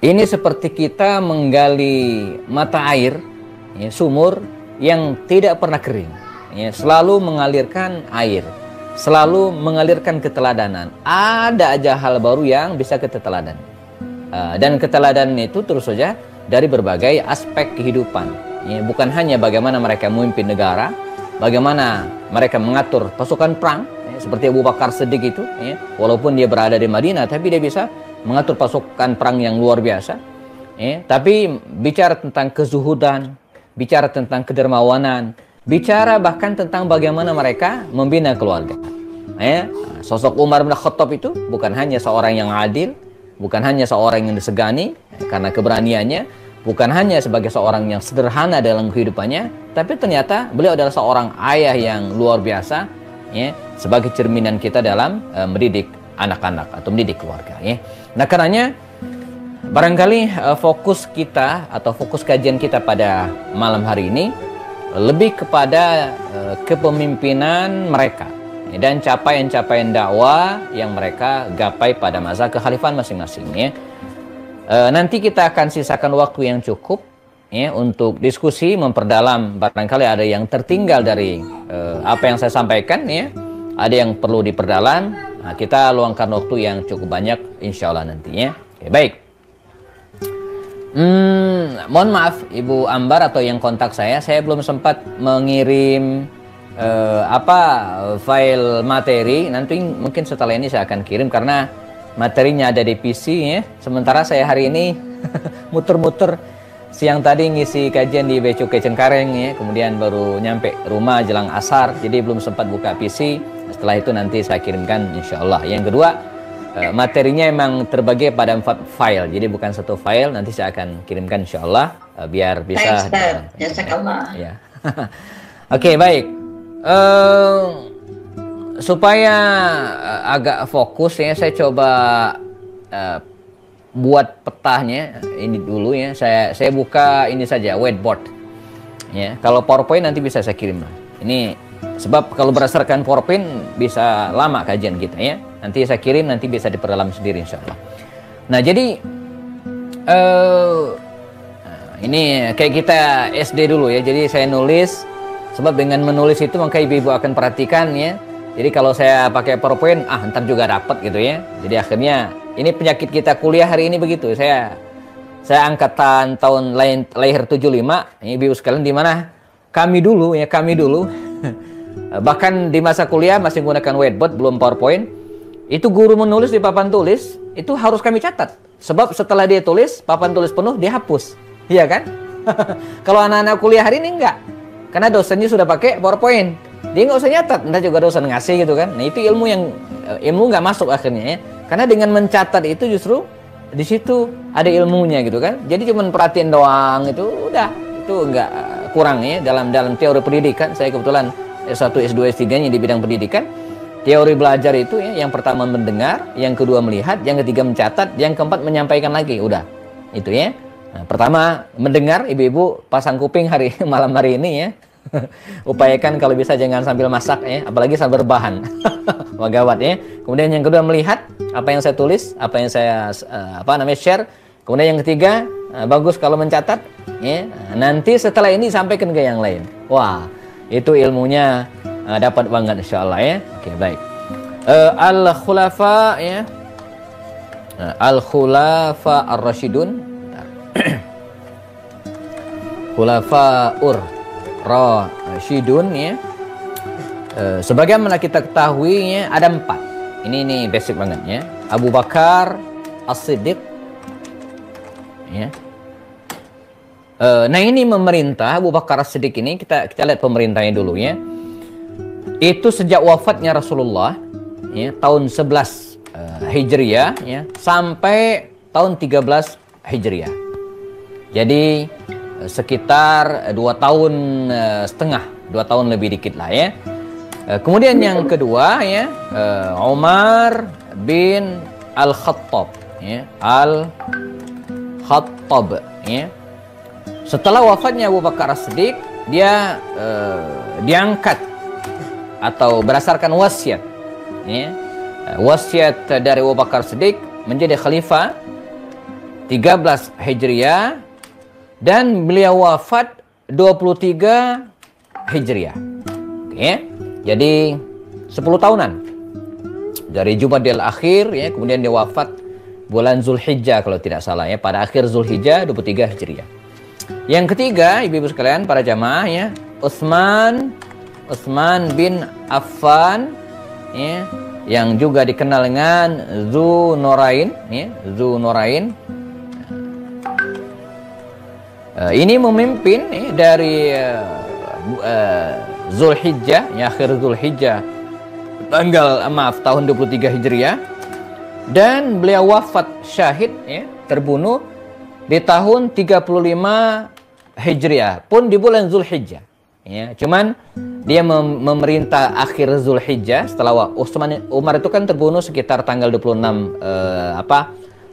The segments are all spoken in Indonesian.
Ini seperti kita menggali mata air, ya, sumur yang tidak pernah kering, ya, selalu mengalirkan air, selalu mengalirkan keteladanan. Ada aja hal baru yang bisa kita teladan. Dan keteladanan itu terus saja dari berbagai aspek kehidupan, ya, bukan hanya bagaimana mereka memimpin negara, bagaimana mereka mengatur pasukan perang, ya, seperti Abu Bakar Siddiq itu, ya, walaupun dia berada di Madinah, tapi dia bisa mengatur pasukan perang yang luar biasa, ya. Tapi bicara tentang kezuhudan, bicara tentang kedermawanan, bicara bahkan tentang bagaimana mereka membina keluarga, ya. Sosok Umar bin Khattab itu bukan hanya seorang yang adil, bukan hanya seorang yang disegani karena keberaniannya, bukan hanya sebagai seorang yang sederhana dalam kehidupannya, tapi ternyata beliau adalah seorang ayah yang luar biasa, ya, sebagai cerminan kita dalam mendidik anak-anak atau mendidik keluarga, ya. Nah, karenanya barangkali fokus kita atau fokus kajian kita pada malam hari ini lebih kepada kepemimpinan mereka, ya, dan capaian-capaian dakwah yang mereka gapai pada masa kekhalifahan masing-masing, ya. Nanti kita akan sisakan waktu yang cukup, ya, untuk diskusi memperdalam. Barangkali ada yang tertinggal dari apa yang saya sampaikan, ya, ada yang perlu diperdalam. Nah, kita luangkan waktu yang cukup banyak insya Allah nantinya. Oke, baik. Mohon maaf Ibu Ambar atau yang kontak saya belum sempat mengirim file materi. Nanti mungkin setelah ini saya akan kirim karena materinya ada di PC, ya. Sementara saya hari ini muter-muter, siang tadi ngisi kajian di Becukai Cengkareng, ya. Kemudian baru nyampe rumah jelang asar, jadi belum sempat buka PC. Setelah itu nanti saya kirimkan insya Allah. Yang kedua, materinya emang terbagi pada 4 file, jadi bukan satu file. Nanti saya akan kirimkan insya Allah, biar bisa. Ya. Oke, baik. Supaya agak fokus, ya, saya coba buat petanya ini dulu, ya. Saya buka ini saja, whiteboard, ya. Kalau PowerPoint nanti bisa saya kirim. Ini sebab kalau berdasarkan PowerPoint bisa lama kajian kita, ya. Nanti saya kirim, nanti bisa diperdalam sendiri insya Allah. Nah, jadi ini kayak kita SD dulu, ya. Jadi saya nulis, sebab dengan menulis itu maka ibu-ibu akan perhatikan, ya. Jadi kalau saya pakai PowerPoint, ntar juga dapat gitu, ya. Jadi akhirnya ini penyakit kita kuliah hari ini begitu. Saya angkatan tahun lahir 75, ibu sekalian, di mana kami dulu, ya, kami dulu bahkan di masa kuliah masih menggunakan whiteboard, belum PowerPoint. Itu guru menulis di papan tulis, itu harus kami catat. Sebab setelah dia tulis, papan tulis penuh, dia hapus. Iya kan? Kalau anak-anak kuliah hari ini enggak. Karena dosennya sudah pakai PowerPoint. Dia nggak usah nyatat, entah juga dosen ngasih gitu kan. Nah, itu ilmu nggak masuk akhirnya, ya. Karena dengan mencatat itu justru di situ ada ilmunya gitu kan. Jadi cuma perhatiin doang itu udah, itu nggak kurang, ya, dalam teori pendidikan. Saya kebetulan S1, S2, S3-nya di bidang pendidikan. Teori belajar itu, ya, yang pertama mendengar, yang kedua melihat, yang ketiga mencatat, yang keempat menyampaikan lagi. Udah. Itu, ya. Nah, pertama mendengar, ibu-ibu pasang kuping malam hari ini, ya. Upayakan kalau bisa jangan sambil masak, ya, apalagi sambil rebahan. Wah, gawat, ya. Kemudian yang kedua melihat apa yang saya tulis, apa yang saya share. Kemudian yang ketiga, bagus kalau mencatat, ya. Nanti setelah ini sampaikan ke yang lain. Wah, itu ilmunya dapat banget insyaallah, ya. Oke, baik. Al-Khulafa, ya. Al-Khulafa Ar-Rasyidun. Khulafaur Rasyidun, ya. Sebagaimana kita ketahui, ya, ada 4. Ini basic banget, ya. Abu Bakar As-Siddiq, ya. Nah, ini memerintah Abu Bakar As-Siddiq ini, kita lihat pemerintahnya dulu, ya. Itu sejak wafatnya Rasulullah, ya, tahun 11 Hijriah, ya, sampai tahun 13 Hijriah. Jadi sekitar 2 tahun setengah, 2 tahun lebih dikit lah, ya. Kemudian yang kedua, ya, Umar bin Al-Khattab, ya, Al-Khattab, ya. Setelah wafatnya Abu Bakar As-Siddiq, dia diangkat atau berdasarkan wasiat, ya, wasiat dari Abu Bakar As-Siddiq menjadi khalifah, 13 Hijriah dan beliau wafat 23 Hijriah. Oke. Jadi 10 tahunan. Dari Jumadil Akhir ya, kemudian dia wafat bulan Zulhijjah kalau tidak salah ya, pada akhir Zulhijjah 23 Hijriah. Yang ketiga, ibu-ibu sekalian, para jamaah ya, Utsman bin Affan ya, yang juga dikenal dengan Dzunurain ya, Dzunurain. Ini memimpin ya, dari Zulhijjah ya, akhir Zulhijjah tahun 23 Hijriah, dan beliau wafat syahid ya, terbunuh di tahun 35 Hijriah pun di bulan Zulhijjah ya. Cuman dia memerintah akhir Zulhijjah. Setelah Umar itu kan terbunuh sekitar tanggal 26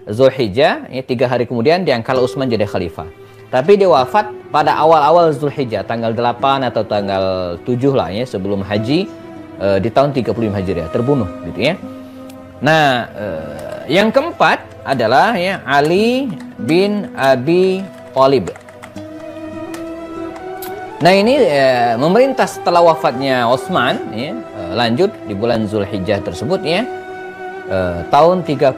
Zulhijjah ya, 3 hari kemudian diangkat Utsman jadi khalifah. Tapi dia wafat pada awal-awal Zulhijjah, tanggal 8 atau tanggal 7 lah ya, sebelum haji di tahun 35 Hijriah, terbunuh gitu ya. Nah, yang keempat adalah ya, Ali bin Abi Thalib. Nah, ini memerintah setelah wafatnya Utsman ya, lanjut di bulan Zulhijjah tersebut ya, tahun 35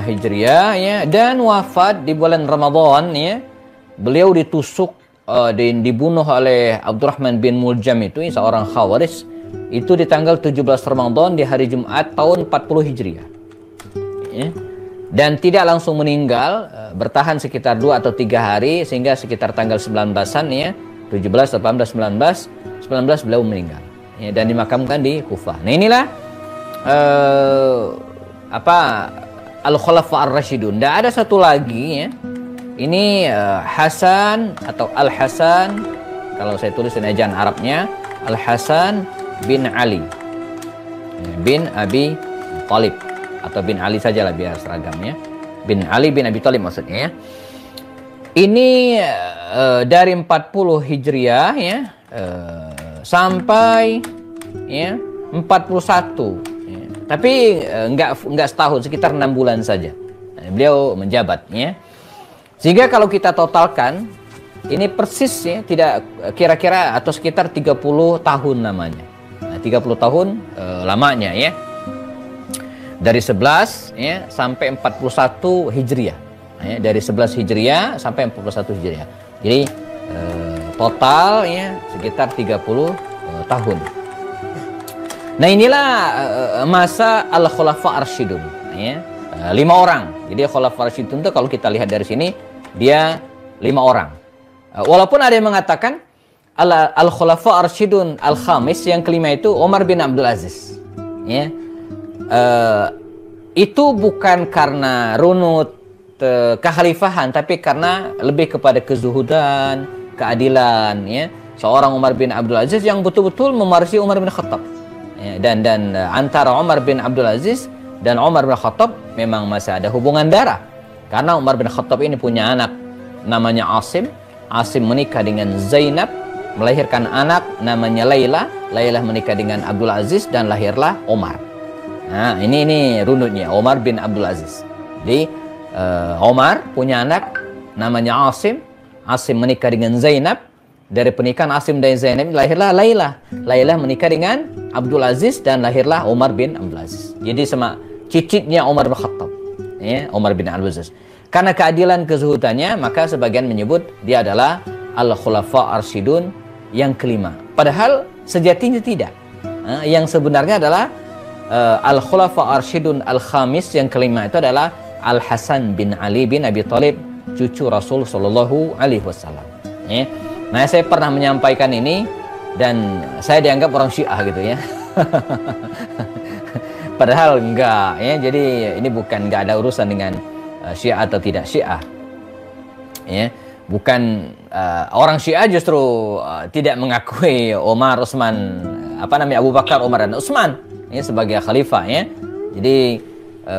Hijriah ya, dan wafat di bulan Ramadan ya. Beliau ditusuk dan dibunuh oleh Abdurrahman bin Muljam itu seorang Khawarij. Itu di tanggal 17 Ramadan di hari Jumat tahun 40 Hijriah ya. Dan tidak langsung meninggal, bertahan sekitar 2 atau 3 hari, sehingga sekitar tanggal 19-an ya, 17, 18, 19 beliau meninggal ya, dan dimakamkan di Kufah. Nah, inilah Al-Khulafa Ar-Rasyidun. Dan ada satu lagi ya, ini Hasan atau Al-Hasan, kalau saya tulis in ejaan Arabnya, Al-Hasan bin Ali bin Abi Thalib, atau bin Ali sajalah biar seragamnya, bin Ali bin Abi Thalib maksudnya ya. Ini dari 40 Hijriah ya, sampai ya 41 ya. Tapi enggak setahun, sekitar 6 bulan saja beliau menjabat ya. Sehingga kalau kita totalkan ini persis ya, tidak kira-kira atau sekitar 30 tahun namanya. Nah, 30 tahun lamanya ya. Dari 11 ya sampai 41 Hijriah. Ya, dari 11 Hijriah sampai 41 Hijriah. Jadi total ya sekitar 30 tahun. Nah, inilah masa Al-Khulafa Ar-Rasyidun ya. 5 orang. Jadi Khulafa Ar-Rasyidun itu kalau kita lihat dari sini dia 5 orang. Walaupun ada yang mengatakan Al-Khulafa Ar-Rasyidun Al-Khamis, yang kelima itu Umar bin Abdul Aziz ya. Itu bukan karena runut kekhalifahan, tapi karena lebih kepada kezuhudan, keadilan ya. Seorang Umar bin Abdul Aziz yang betul-betul mewarisi Umar bin Khattab ya. Dan antara Umar bin Abdul Aziz dan Umar bin Khattab memang masih ada hubungan darah, karena Umar bin Khattab ini punya anak namanya Asim. Asim menikah dengan Zainab, melahirkan anak namanya Laila. Laila menikah dengan Abdul Aziz dan lahirlah Umar. Nah, ini runutnya Umar bin Abdul Aziz. Jadi Umar punya anak namanya Asim. Asim menikah dengan Zainab. Dari pernikahan Asim dan Zainab lahirlah Laila. Laila menikah dengan Abdul Aziz dan lahirlah Umar bin Abdul Aziz. Jadi sama cicitnya Umar bin Khattab ya, Umar bin Abdul Aziz. Karena keadilan kezuhudannya, maka sebagian menyebut dia adalah Al-Khulafa Ar-Rasyidun yang kelima. Padahal sejatinya tidak. Yang sebenarnya adalah Al-Khulafa Ar-Rasyidun Al-Khamis, yang kelima itu adalah Al-Hasan bin Ali bin Abi Thalib, cucu Rasul Shallallahu Alaihi Wasallam ya. Nah, saya pernah menyampaikan ini dan saya dianggap orang Syiah gitu ya. Padahal enggak ya. Jadi ini bukan, enggak ada urusan dengan Syiah atau tidak Syiah ya. Bukan orang Syiah justru tidak mengakui Umar, Utsman, Abu Bakar, Umar dan Utsman ya, sebagai khalifah ya. Jadi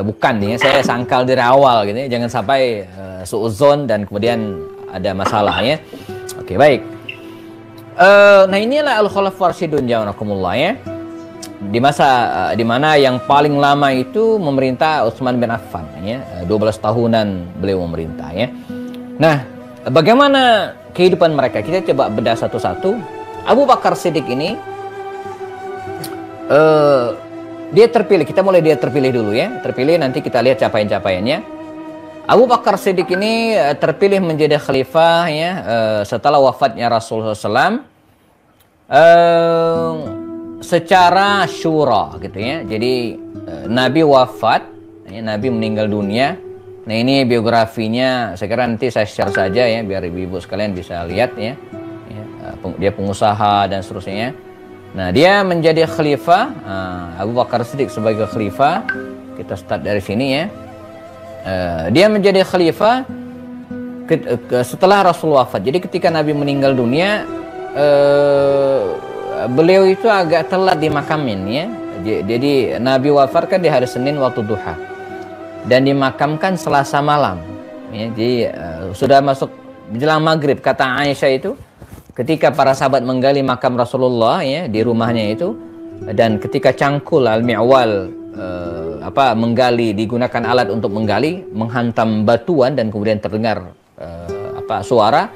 bukan ya, saya sangkal dari awal gitu ya. Jangan sampai suudzon dan kemudian ada masalah ya. Oke, baik. Nah, inilah Al-Khulafa Ar-Rasyidun ja'anakumullah ya. di masa di mana yang paling lama itu memerintah Utsman bin Affan, ya, 12 tahunan beliau memerintah, ya. Nah, bagaimana kehidupan mereka? Kita coba bedah satu-satu. Abu Bakar Siddiq ini dia terpilih. Kita mulai dia terpilih dulu, ya. Terpilih, nanti kita lihat capaian-capaiannya. Abu Bakar Siddiq ini terpilih menjadi khalifah, ya, setelah wafatnya Rasulullah SAW. Secara syura gitu, ya. Jadi Nabi wafat, ya, Nabi meninggal dunia. Nah, ini biografinya saya kira nanti saya share saja, ya, biar ibu-ibu sekalian bisa lihat, ya. Dia pengusaha dan seterusnya. Nah, dia menjadi khalifah, Abu Bakar Siddiq sebagai khalifah. Kita start dari sini, ya. Dia menjadi khalifah setelah Rasul wafat. Jadi ketika Nabi meninggal dunia, beliau itu agak telat dimakamin, ya. Jadi Nabi wafat kan di hari Senin waktu duha dan dimakamkan Selasa malam, ya. Jadi sudah masuk menjelang maghrib. Kata Aisyah itu ketika para sahabat menggali makam Rasulullah, ya, di rumahnya itu, dan ketika cangkul al-mi'wal menggali, digunakan alat untuk menggali, menghantam batuan dan kemudian terdengar suara,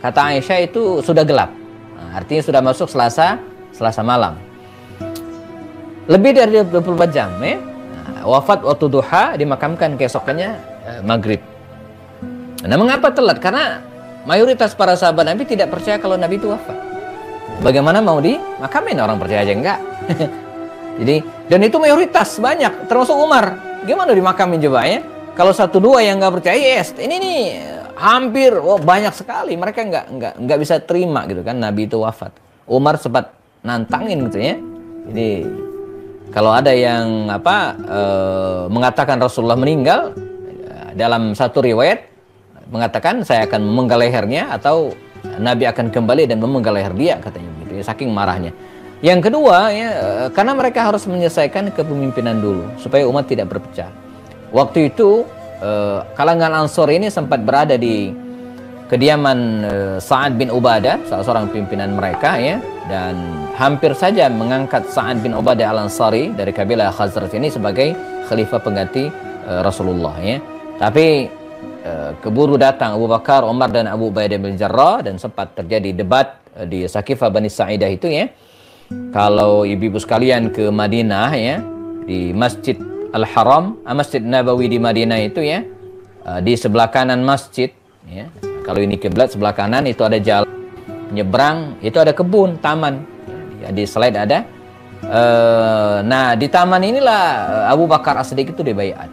kata Aisyah itu sudah gelap. Artinya sudah masuk Selasa malam. Lebih dari 24 jam, ya. Wafat waktu duha, dimakamkan keesokannya maghrib. Nah, mengapa telat? Karena mayoritas para sahabat Nabi tidak percaya kalau Nabi itu wafat. Bagaimana mau dimakamin? Orang percaya aja enggak. Jadi, dan itu mayoritas, banyak, termasuk Umar. Gimana dimakamin coba, ya? Kalau 1-2 yang nggak percaya, yes, ini nih hampir, banyak sekali. Mereka nggak bisa terima gitu kan Nabi itu wafat. Umar sempat nantangin gitu, ya. Jadi kalau ada yang mengatakan Rasulullah meninggal, dalam satu riwayat mengatakan saya akan memenggal lehernya atau Nabi akan kembali dan memenggal leher dia, katanya gitu, ya, saking marahnya. Yang kedua, ya, karena mereka harus menyelesaikan kepemimpinan dulu supaya umat tidak berpecah. Waktu itu kalangan Ansor ini sempat berada di kediaman Sa'ad bin Ubadah, salah seorang pimpinan mereka, ya, dan hampir saja mengangkat Sa'ad bin Ubadah al-Ansari dari kabilah Khazraj ini sebagai khalifah pengganti Rasulullah, ya. Tapi keburu datang Abu Bakar, Umar dan Abu Ubaidah bin Jarrah dan sempat terjadi debat di Saqifah Bani Sa'idah itu, ya. Kalau ibu-ibu sekalian ke Madinah, ya, di Masjid Al-Haram, Masjid Nabawi di Madinah itu, ya, di sebelah kanan masjid, ya. Kalau ini kiblat, sebelah kanan itu ada jalan, nyebrang itu ada kebun, taman, ya, di slide ada. Nah, di taman inilah Abu Bakar As-Siddiq itu dibaiat,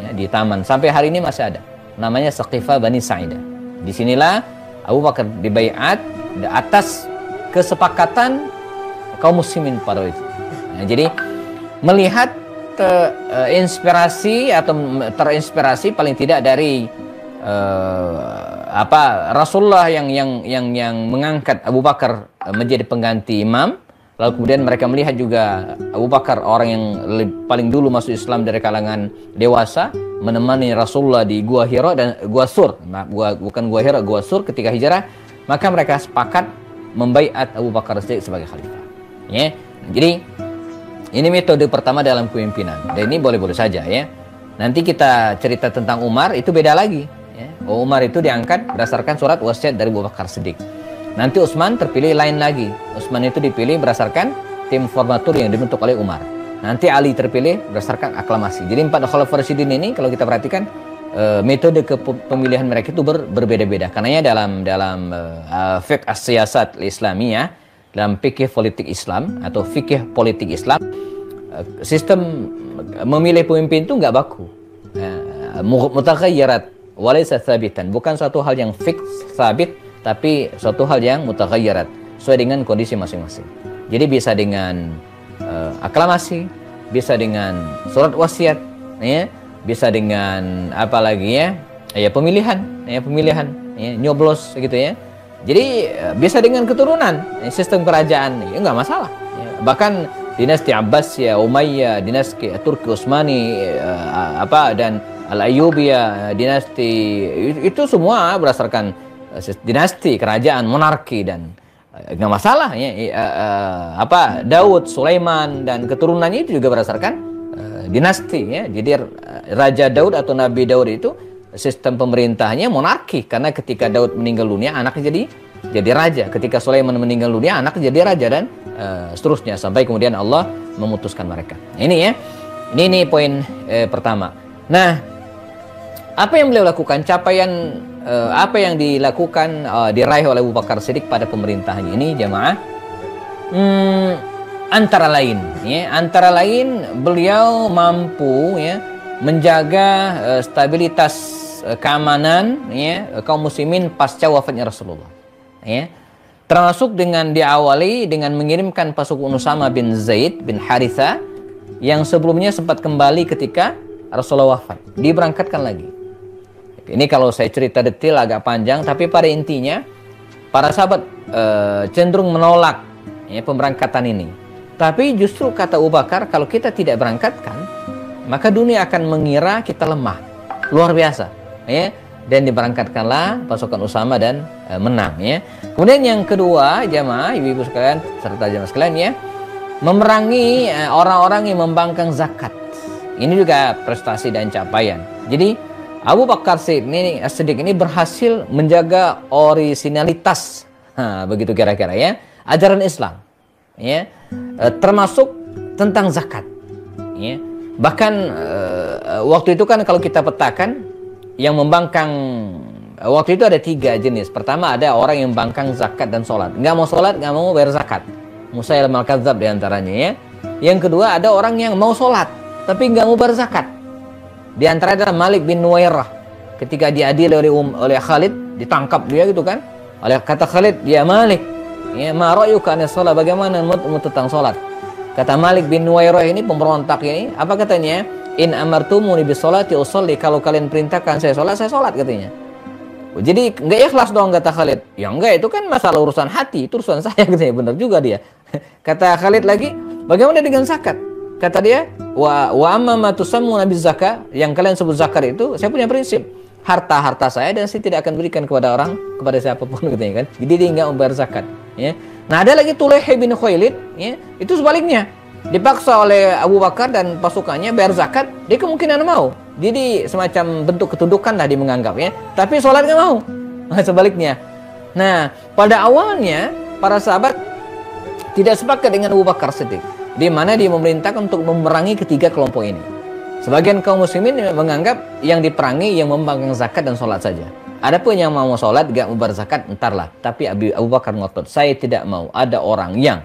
ya, di taman. Sampai hari ini masih ada. Namanya Saqifah Bani Sa'idah. Disinilah Abu Bakar dibaiat atas kesepakatan kaum muslimin pada itu. Nah, jadi melihat inspirasi atau terinspirasi paling tidak dari Rasulullah yang mengangkat Abu Bakar menjadi pengganti imam, lalu kemudian mereka melihat juga Abu Bakar orang yang paling dulu masuk Islam dari kalangan dewasa, menemani Rasulullah di Gua Hira dan Gua Sur, bukan Gua Hira, Gua Sur ketika hijrah, maka mereka sepakat membaiat Abu Bakar Siddiq sebagai khalifah. Ya, jadi ini metode pertama dalam kepemimpinan. Dan ini boleh-boleh saja, ya. Nanti kita cerita tentang Umar, itu beda lagi, ya. Umar itu diangkat berdasarkan surat wasiat dari Abu Bakar Siddiq. Nanti Utsman terpilih lain lagi. Utsman itu dipilih berdasarkan tim formatur yang dibentuk oleh Umar. Nanti Ali terpilih berdasarkan aklamasi. Jadi 4 Khalifah Rasyidin ini kalau kita perhatikan metode kepemilihan mereka itu berbeda-beda. Karena dalam fiqh as-siyasat Islamiyah, dalam fikih politik Islam atau fikih politik Islam, sistem memilih pemimpin itu nggak baku, mutaghayyirat walaysa tsabitan, bukan suatu hal yang fix sabit, tapi suatu hal yang mutaghayyirat sesuai dengan kondisi masing-masing. Jadi bisa dengan aklamasi, bisa dengan surat wasiat, ya, bisa dengan apa lagi, ya pemilihan, ya, nyoblos gitu, ya. Jadi bisa dengan keturunan, sistem kerajaan, ya nggak masalah, ya. Bahkan dinasti Abbas, ya, Umayyah, dinasti Turki Utsmani, dan Al-Ayyubiyah, dinasti itu semua berdasarkan dinasti, kerajaan, monarki dan nggak masalah ya. Daud, Sulaiman dan keturunannya itu juga berdasarkan dinasti ya. Jadi Raja Daud atau Nabi Daud itu sistem pemerintahnya monarki, karena ketika Daud meninggal dunia anaknya jadi raja, ketika Sulaiman meninggal dunia anaknya jadi raja, dan seterusnya sampai kemudian Allah memutuskan mereka. Ini ya. Ini poin pertama. Nah, apa yang beliau lakukan, capaian apa yang dilakukan diraih oleh Abu Bakar Siddiq pada pemerintahannya ini jamaah, antara lain beliau mampu ya menjaga stabilitas keamanan ya kaum muslimin pasca wafatnya Rasulullah ya, termasuk dengan diawali dengan mengirimkan pasukan Usama bin Zaid bin Haritha yang sebelumnya sempat kembali ketika Rasulullah wafat, diberangkatkan lagi. Ini kalau saya cerita detail agak panjang, tapi pada intinya para sahabat cenderung menolak ya, pemberangkatan ini. Tapi justru kata Abu Bakar, kalau kita tidak berangkatkan, maka dunia akan mengira kita lemah, luar biasa ya. Dan diberangkatkanlah pasukan Usama dan menang ya. Kemudian yang kedua, jamaah ibu-ibu sekalian serta jamaah sekalian ya, memerangi orang-orang yang membangkang zakat. Ini juga prestasi dan capaian. Jadi Abu Bakar Siddiq ini berhasil menjaga orisinalitas, begitu kira-kira ya, ajaran Islam ya, termasuk tentang zakat ya. Bahkan waktu itu kan kalau kita petakan yang membangkang waktu itu ada 3 jenis. Pertama ada orang yang membangkang zakat dan sholat, nggak mau sholat, nggak mau bayar zakat, Musailamah al-Kadzdzab diantaranya ya. Yang kedua ada orang yang mau sholat tapi nggak mau bayar zakat. Di antara adalah Malik bin Nuwairah, ketika diadili oleh Khalid, ditangkap dia gitu kan. Oleh kata Khalid, ya Malik, ya ma ra'yuka an shalah, bagaimana menurutmu tentang salat? Kata Malik bin Nuwairah ini pemberontak ini, apa katanya? In amartumuni bis sholati usolli, kalau kalian perintahkan saya salat katanya. Jadi enggak ikhlas dong kata Khalid. Ya enggak, itu kan masalah urusan hati, itu urusan saya katanya. Benar juga dia. Kata Khalid lagi, bagaimana dengan zakat? Kata dia, wa amma ma tusammuna biz zakah, yang kalian sebut zakat itu, saya punya prinsip. Harta saya dan saya tidak akan berikan kepada kepada siapapun katanya kan. Jadi dia enggak membayar zakat, ya. Nah, ada lagi Tulayh bin Khuwailid, ya. Itu sebaliknya. Dipaksa oleh Abu Bakar dan pasukannya bayar zakat, dia kemungkinan mau. Jadi semacam bentuk ketundukan lah dia menganggap ya. Tapi sholat nggak mau. Nah, sebaliknya. Nah, pada awalnya para sahabat tidak sepakat dengan Abu Bakar Siddiq, di mana dia memerintahkan untuk memerangi ketiga kelompok ini. Sebagian kaum muslimin menganggap yang diperangi yang membangkang zakat dan sholat saja. Adapun yang mau sholat gak mau bayar zakat, entarlah. Tapi Abu Bakar ngotot, saya tidak mau ada orang yang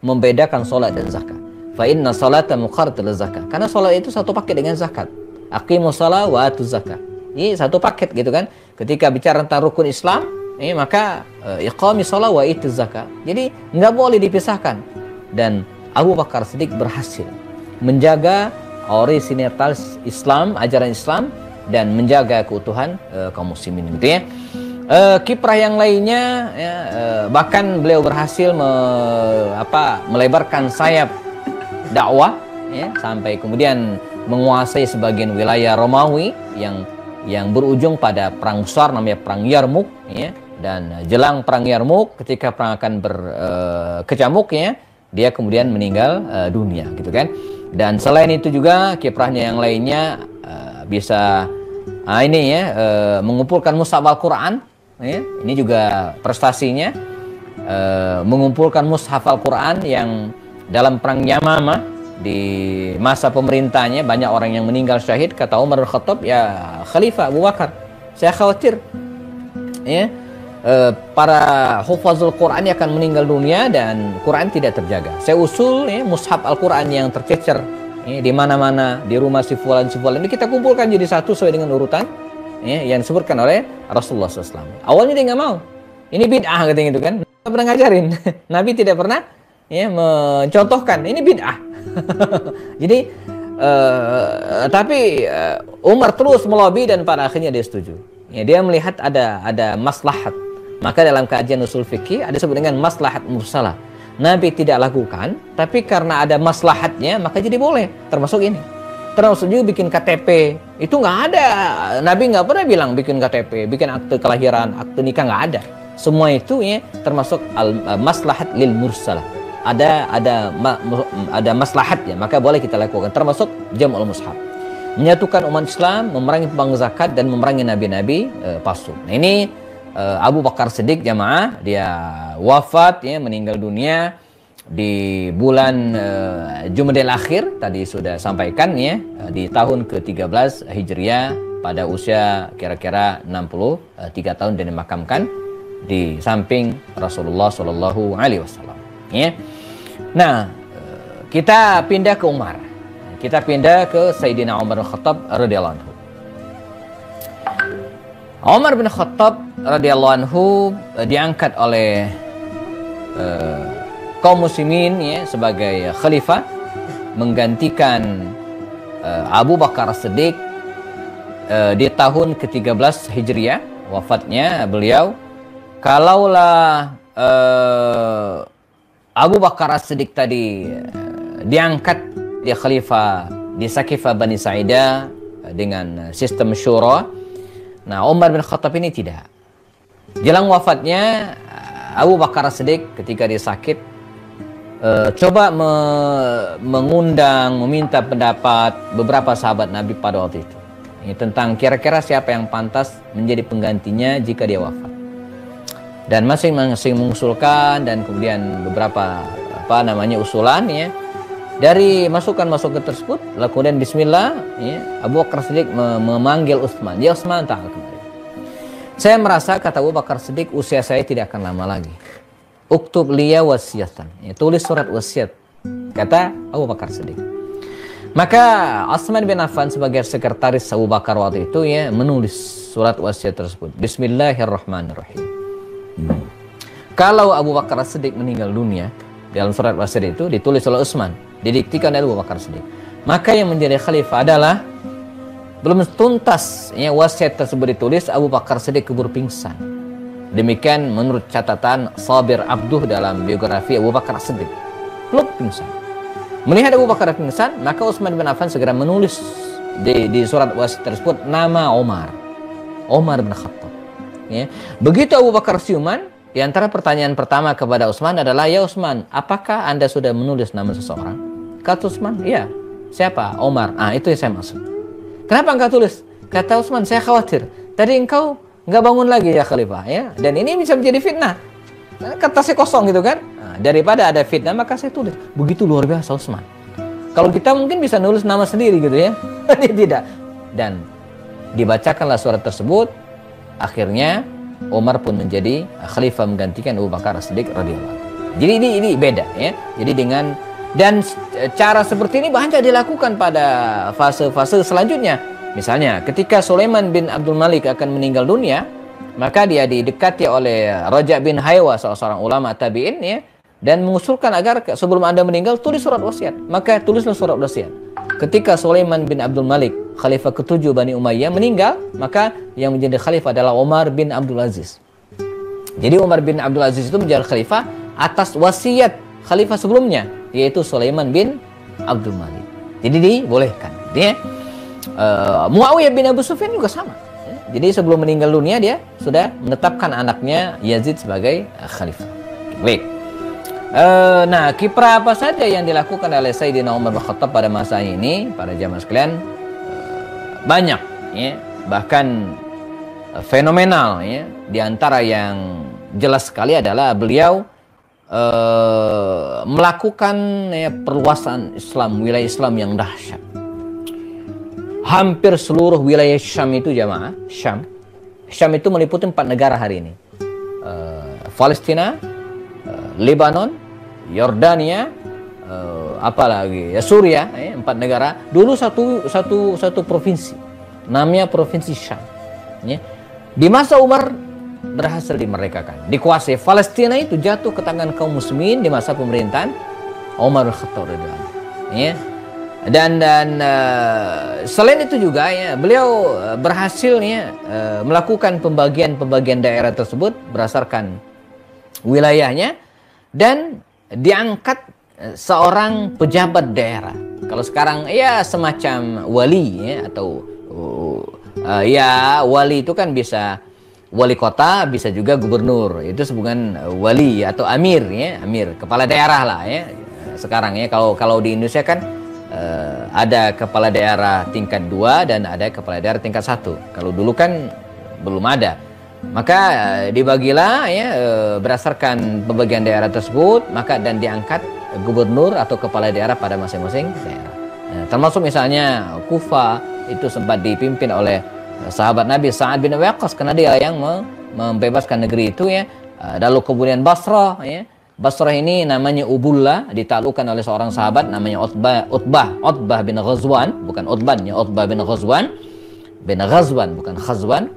membedakan sholat dan zakat. Fa inna sholata muqarratul zakah. Karena sholat itu satu paket dengan zakat. Aqimus shalah wa atuz zakah. Ini satu paket gitu kan. Ketika bicara tentang rukun Islam, maka iqamis shalah wa ituz zakah. Jadi nggak boleh dipisahkan. Dan Abu Bakar Siddiq berhasil menjaga orisinalitas Islam, ajaran Islam, dan menjaga keutuhan kaum muslimin gitu ya. Kiprah yang lainnya ya, bahkan beliau berhasil melebarkan sayap dakwah ya, sampai kemudian menguasai sebagian wilayah Romawi yang berujung pada perang besar namanya perang Yarmuk ya. Dan jelang perang Yarmuk, ketika perang akan berkecamuk ya, dia kemudian meninggal dunia gitu kan. Dan selain itu juga kiprahnya yang lainnya bisa mengumpulkan mushaf Al-Quran ya. Ini juga prestasinya, mengumpulkan mushaf Al-Quran yang dalam perang Yamamah di masa pemerintahnya banyak orang yang meninggal syahid. Kata Umar bin Khattab, ya Khalifah Abu Bakar, saya khawatir ya para hufazul Quran akan meninggal dunia dan Quran tidak terjaga. Saya usul ya, mushaf Al-Quran yang tercecer ya, di mana-mana, di rumah si fulan ini kita kumpulkan jadi satu sesuai dengan urutan ya, yang disebutkan oleh Rasulullah SAW. Awalnya dia nggak mau, ini bid'ah katanya gitu kan. Nggak pernah ngajarin. Nabi tidak pernah ya mencontohkan ini bid'ah. Jadi tapi Umar terus melobi dan pada akhirnya dia setuju. Ya, dia melihat ada maslahat. Maka dalam kajian usul fikih ada disebut dengan maslahat mursalah. Nabi tidak lakukan, tapi karena ada maslahatnya maka jadi boleh. Termasuk ini. Termasuk juga bikin KTP. Itu nggak ada. Nabi nggak pernah bilang bikin KTP, bikin akte kelahiran, akte nikah, nggak ada. Semua itu ya termasuk maslahat lil mursalah. Ada maslahat ya, maka boleh kita lakukan, termasuk jam'ul mushaf. Menyatukan umat Islam, memerangi pembangkang zakat dan memerangi nabi-nabi palsu. Nah, ini Abu Bakar Siddiq jamaah, dia wafat ya, meninggal dunia di bulan Jumadil Akhir, tadi sudah sampaikan ya, di tahun ke-13 Hijriah pada usia kira-kira 63 tahun, dan dimakamkan di samping Rasulullah Shallallahu Alaihi Wasallam ya. Nah, kita pindah ke Umar. Kita pindah ke Sayyidina Umar bin Khattab radhiyallahu anhu. Umar bin Khattab radhiyallahu anhu diangkat oleh kaum muslimin ya sebagai khalifah, menggantikan Abu Bakar Siddiq di tahun ke-13 Hijriah, wafatnya beliau. Kalaulah Abu Bakar Siddiq tadi diangkat dia khalifah di Sakifah Bani Sa'idah dengan sistem syura. Nah, Umar bin Khattab ini tidak. Jelang wafatnya Abu Bakar Siddiq ketika dia sakit, coba mengundang, meminta pendapat beberapa sahabat Nabi pada waktu itu ini tentang kira-kira siapa yang pantas menjadi penggantinya jika dia wafat. Dan masing-masing mengusulkan, dan kemudian beberapa usulan ya. Dari masukan-masukan tersebut, kemudian bismillah ya, Abu Bakar Siddiq memanggil Utsman. Ya Utsman, ta'al kemari. Saya merasa, kata Abu Bakar Siddiq, usia saya tidak akan lama lagi. Uktub liya wasiatan. Ya, tulis surat wasiat, kata Abu Bakar Siddiq. Maka Utsman bin Affan sebagai sekretaris Abu Bakar waktu itu ya menulis surat wasiat tersebut. Bismillahirrahmanirrahim. Kalau Abu Bakar Siddiq meninggal dunia, dalam surat wasiat itu ditulis oleh Utsman, didiktikan oleh Abu Bakar Siddiq, maka yang menjadi khalifah adalah, belum tuntas ya wasiat tersebut ditulis, Abu Bakar Siddiq keburu pingsan. Demikian menurut catatan Sabir Abduh dalam biografi Abu Bakar Siddiq. Belum pingsan. Melihat Abu Bakar pingsan, maka Utsman bin Affan segera menulis di surat wasiat tersebut nama Umar bin Khattab. Ya. Begitu Abu Bakar siuman, di antara pertanyaan pertama kepada Utsman adalah, ya Utsman, apakah Anda sudah menulis nama seseorang? Kata Utsman, iya. Siapa? Umar. Ah, itu yang saya maksud. Kenapa engkau tulis? Kata Utsman, saya khawatir tadi engkau nggak bangun lagi ya khalifah ya, dan ini bisa menjadi fitnah. Kertasnya kosong gitu kan. Nah, daripada ada fitnah, maka saya tulis. Begitu luar biasa Utsman. Kalau kita mungkin bisa nulis nama sendiri gitu ya. Dia tidak. Dan dibacakanlah surat tersebut. Akhirnya Umar pun menjadi khalifah menggantikan Abu Bakar Siddiq radhiyallahu anhu. Jadi ini beda ya. Jadi dengan, dan cara seperti ini banyak dilakukan pada fase-fase selanjutnya. Misalnya ketika Sulaiman bin Abdul Malik akan meninggal dunia, maka dia didekati oleh Raja bin Haywa, salah seorang ulama tabi'in ya, dan mengusulkan agar sebelum Anda meninggal tulis surat wasiat. Maka tulislah surat wasiat. Ketika Sulaiman bin Abdul Malik, khalifah ke-7 Bani Umayyah, meninggal, maka yang menjadi khalifah adalah Umar bin Abdul Aziz. Jadi Umar bin Abdul Aziz itu menjadi khalifah atas wasiat khalifah sebelumnya, yaitu Sulaiman bin Abdul Malik. Jadi dibolehkan. Dia Muawiyah bin Abu Sufyan juga sama. Jadi sebelum meninggal dunia dia sudah menetapkan anaknya Yazid sebagai khalifah. Baik. Nah, kiprah apa saja yang dilakukan oleh Sayyidina Umar bin Khattab pada masa ini, para jamaah sekalian, banyak ya, bahkan fenomenal ya. Di antara yang jelas sekali adalah beliau melakukan ya, perluasan Islam, wilayah Islam yang dahsyat. Hampir seluruh wilayah Syam itu jamaah, Syam itu meliputi 4 negara hari ini. Palestina, Lebanon, Yordania, apalagi ya Suriah, 4 negara. Dulu satu provinsi, namanya provinsi Syam. Ya. Di masa Umar berhasil dimerdekakan, dikuasai. Palestina itu jatuh ke tangan kaum muslimin di masa pemerintahan Umar bin Khattab radhiyallahu anhu. Ya. Dan selain itu juga ya beliau berhasil ya, melakukan pembagian daerah tersebut berdasarkan wilayahnya, dan diangkat seorang pejabat daerah. Kalau sekarang ya semacam wali ya, atau ya wali itu kan bisa wali kota, bisa juga gubernur. Itu sebutan wali atau amir, ya, amir, kepala daerah lah, ya. Sekarang ya, kalau di Indonesia kan ada kepala daerah tingkat 2 dan ada kepala daerah tingkat 1. Kalau dulu kan belum ada. Maka dibagilah, ya, berdasarkan pembagian daerah tersebut, maka dan diangkat gubernur atau kepala daerah pada masing-masing daerah. Termasuk misalnya Kufa itu sempat dipimpin oleh sahabat Nabi Sa'ad bin Abi Waqqas, karena dia yang membebaskan negeri itu, ya. Lalu kemudian Basrah, ya. Basrah ini namanya Ubullah, ditaklukkan oleh seorang sahabat namanya Utbah bin Ghazwan, bukan Utban, ya, Utbah bin Ghazwan bukan Khazwan.